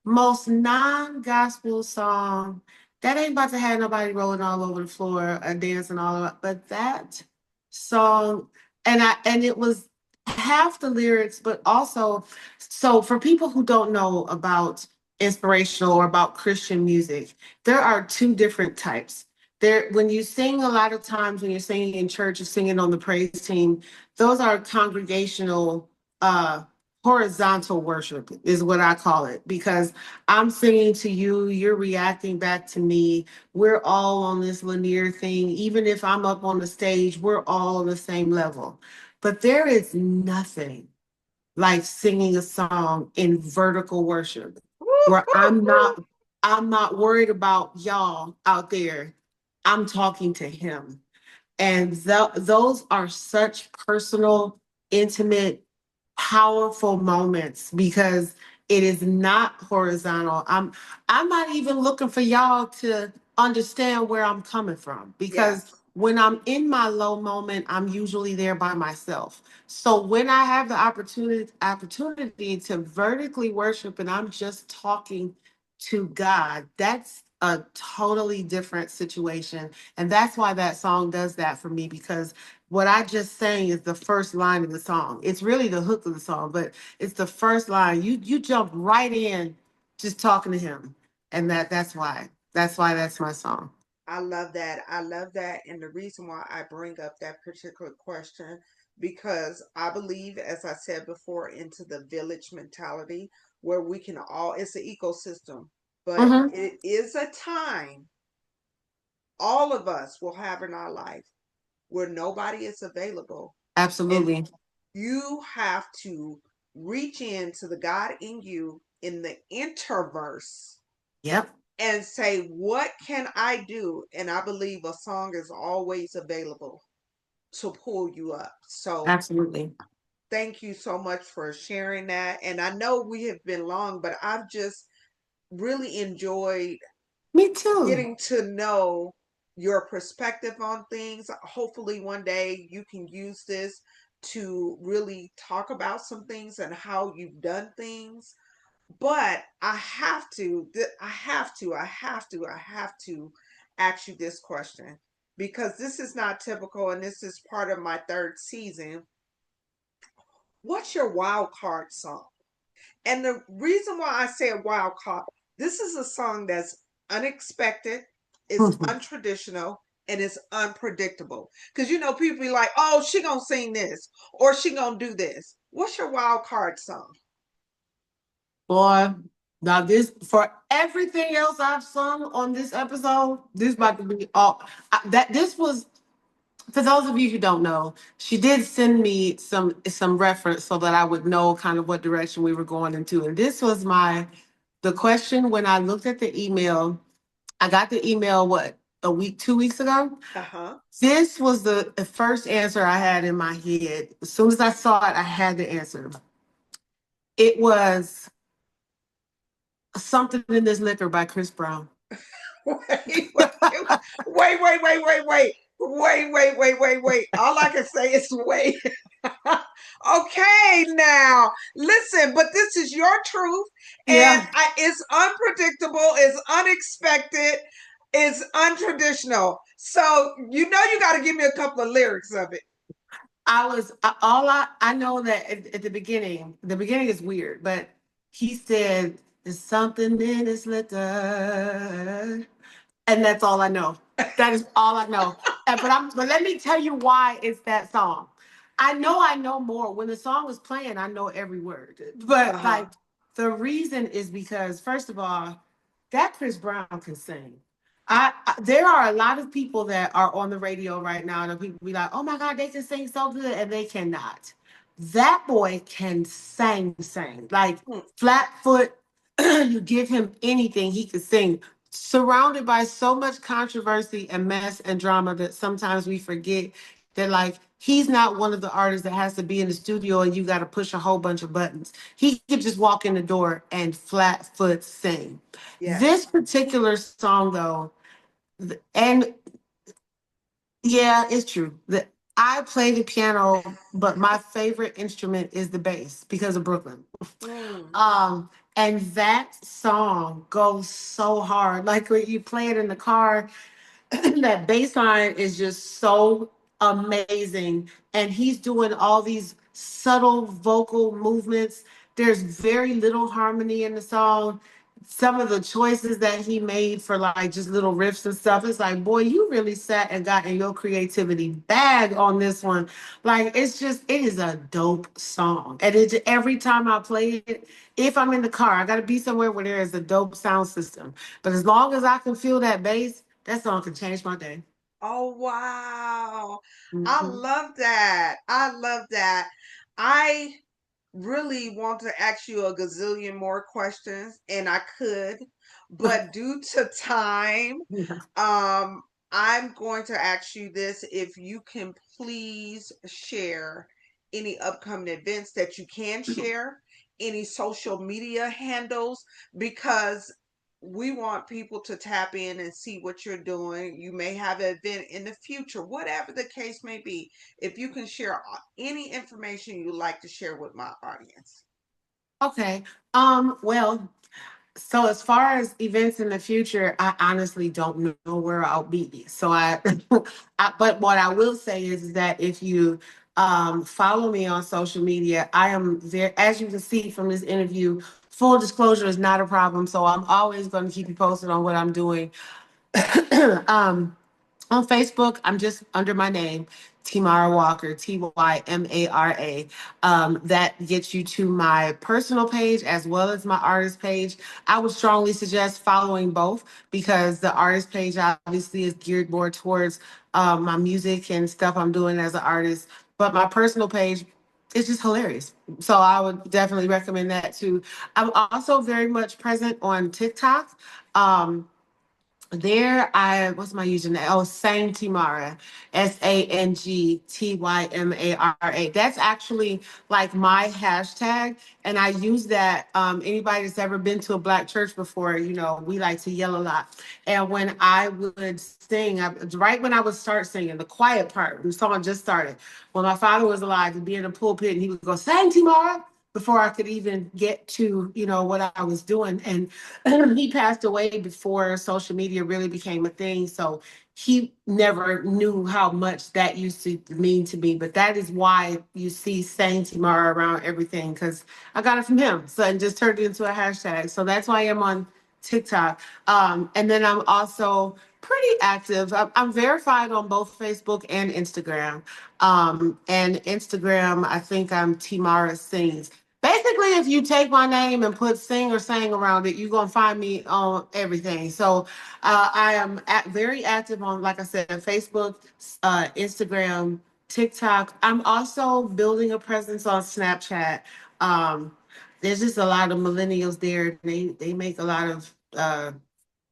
Most non-gospel song that ain't about to have nobody rolling all over the floor and dancing all over. But that song, and it was half the lyrics, but also, so for people who don't know about inspirational or about Christian music, there are two different types. There, when you sing, a lot of times when you're singing in church, you're singing on the praise team. Those are congregational, uh, horizontal worship, is what I call it, because I'm singing to you, you're reacting back to me. We're all on this linear thing. Even if I'm up on the stage, we're all on the same level. But there is nothing. like singing a song in vertical worship
Woo,
where
woo, woo.
I'm not worried about y'all out there. I'm talking to him. And those are such personal, intimate, powerful moments because it is not horizontal. I'm not even looking for y'all to understand where I'm coming from because
Yes.
when I'm in my low moment, I'm usually there by myself. So when I have the opportunity to vertically worship and I'm just talking to God, that's a totally different situation. And that's why that song does that for me because what I just sang is the first line of the song. It's really the hook of the song, but it's the first line. You jump right in just talking to him. And that's why that's my song.
I love that. I love that. And the reason why I bring up that particular question, because I believe, as I said before, into the village mentality where we can all, it's an ecosystem, but
Hmm.
it is a time all of us will have in our life where nobody is available. And
Absolutely.
you have to reach into the God in you in the interverse
Yep.
and say, what can I do? And I believe a song is always available to pull you up. So
Absolutely.
thank you so much for sharing that. And I know we have been long, but I've just really enjoyed
Me too.
getting to know your perspective on things. Hopefully, one day you can use this to really talk about some things and how you've done things. But I have to ask you this question because this is not typical and this is part of my third season. What's your wild card song? And the reason why I say a wild card, this is a song that's unexpected, it's untraditional, and it's unpredictable. Because people be like, oh, she gonna sing this or she gonna do this. What's your wild card song?
Boy, now this for everything else I've sung on this episode, this about to be all that this was for those of you who don't know, she did send me some reference so that I would know kind of what direction we were going into. And this was the question when I looked at the email. I got the email what a week, 2 weeks ago.
Uh-huh.
This was the first answer I had in my head. As soon as I saw it, I had the answer. It was something in this liquor by Chris Brown.
Wait, wait, wait, wait, wait, wait, wait. Wait, wait, wait, wait, wait. All I can say is wait. Okay, now listen, but this is your truth, and
Yeah.
it's unpredictable, it's unexpected, it's untraditional. So you got to give me a couple of lyrics of it.
All I know that at the beginning is weird, but he said there's something in this liquor, and that's all I know. That is all I know. But let me tell you why it's that song. I know more. When the song was playing, I know every word.
Uh
But
huh.
like the reason is because first of all, that Chris Brown can sing. There are a lot of people that are on the radio right now that people be like, oh my God, they can sing so good, and they cannot. That boy can sing. Like Flatfoot, you give him anything, he could sing. Surrounded by so much controversy and mess and drama that sometimes we forget that like he's not one of the artists that has to be in the studio and you got to push a whole bunch of buttons. He could just walk in the door and flat foot sing. This
Yes.
particular song though, and yeah, it's true. I play the piano, but my favorite instrument is the bass because of Brooklyn.
Mm,
Um, and that song goes so hard. Like when you play it in the car, that bass line is just so amazing. And he's doing all these subtle vocal movements. There's very little harmony in the song. Some of the choices that he made for like just little riffs and stuff, it's like, boy, you really sat and got in your creativity bag on this one. Like, it is a dope song. And every time I play it, if I'm in the car, I got to be somewhere where there is a dope sound system. But as long as I can feel that bass, that song can change my day.
oh wow. I
Mhm.
love that. I love that. I really want to ask you a gazillion more questions, and I could, but due to time,
Yeah.
um, I'm going to ask you this: if you can please share any upcoming events that you can share, any social media handles, because we want people to tap in and see what you're doing. You may have an event in the future, whatever the case may be. If you can share any information you'd like to share with my audience.
Okay. Well, so as far as events in the future, I honestly don't know where I'll be. So but what I will say is that if you follow me on social media, I am there. As you can see from this interview, full disclosure is not a problem. So I'm always going to keep you posted on what I'm doing. um, on Facebook, I'm just under my name, Tymara Walker, Tymara. That gets you to my personal page as well as my artist page. I would strongly suggest following both because the artist page obviously is geared more towards my music and stuff I'm doing as an artist. But my personal page is just hilarious. So I would definitely recommend that too. I'm also very much present on TikTok. Um, there I what's my username? Oh, Sangtymara, Sangtymara. That's actually like my hashtag, and I use that. Anybody that's ever been to a black church before, we like to yell a lot. And when I would sing, right when I would start singing, the quiet part, when someone just started, when my father was alive, to be in the pulpit, and he would go Sangtymara before I could even get to, what I was doing. And he passed away before social media really became a thing. So he never knew how much that used to mean to me. But that is why you see Saint Timar around everything, because I got it from him. So and just turned it into a hashtag. So that's why I'm on TikTok. And then I'm also pretty active. I'm verified on both Facebook and Instagram. And Instagram, I think I'm Timara Sings. Basically, if you take my name and put sing or sang around it, you're gonna find me on everything. So I am very active on, like I said, Facebook, Instagram, TikTok. I'm also building a presence on Snapchat. Um, there's just a lot of millennials there. They make a lot of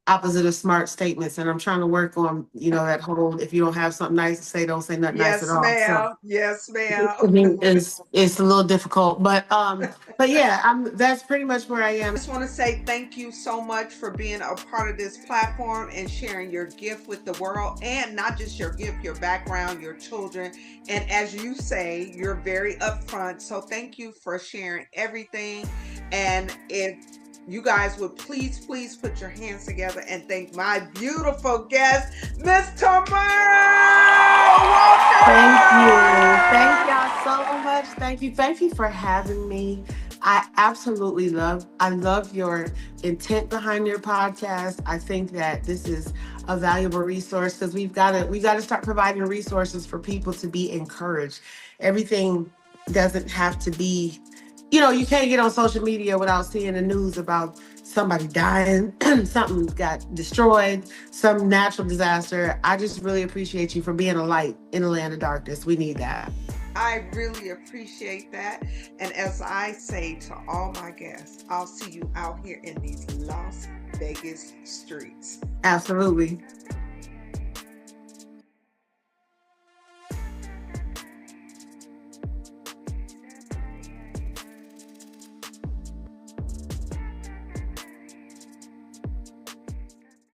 opposite of smart statements, and I'm trying to work on that whole, if you don't have something nice to say, don't say nothing nice at
Yes,
all. So
ma'am. Yes, ma'am.
I mean, it's a little difficult, but yeah, that's pretty much where I am.
Just want to say thank you so much for being a part of this platform and sharing your gift with the world, and not just your gift, your background, your children. And as you say, you're very upfront. So thank you for sharing everything. And if you guys would please, please put your hands together and thank my beautiful guest, Miss Tymara Walker.
Thank y'all so much. Thank you for having me. I love your intent behind your podcast. I think that this is a valuable resource because we gotta start providing resources for people to be encouraged. Everything doesn't have to be, you can't get on social media without seeing the news about somebody dying, something got destroyed, some natural disaster. I just really appreciate you for being a light in a land of darkness. We need that.
I really appreciate that. And as I say to all my guests, I'll see you out here in these Las Vegas streets.
Absolutely.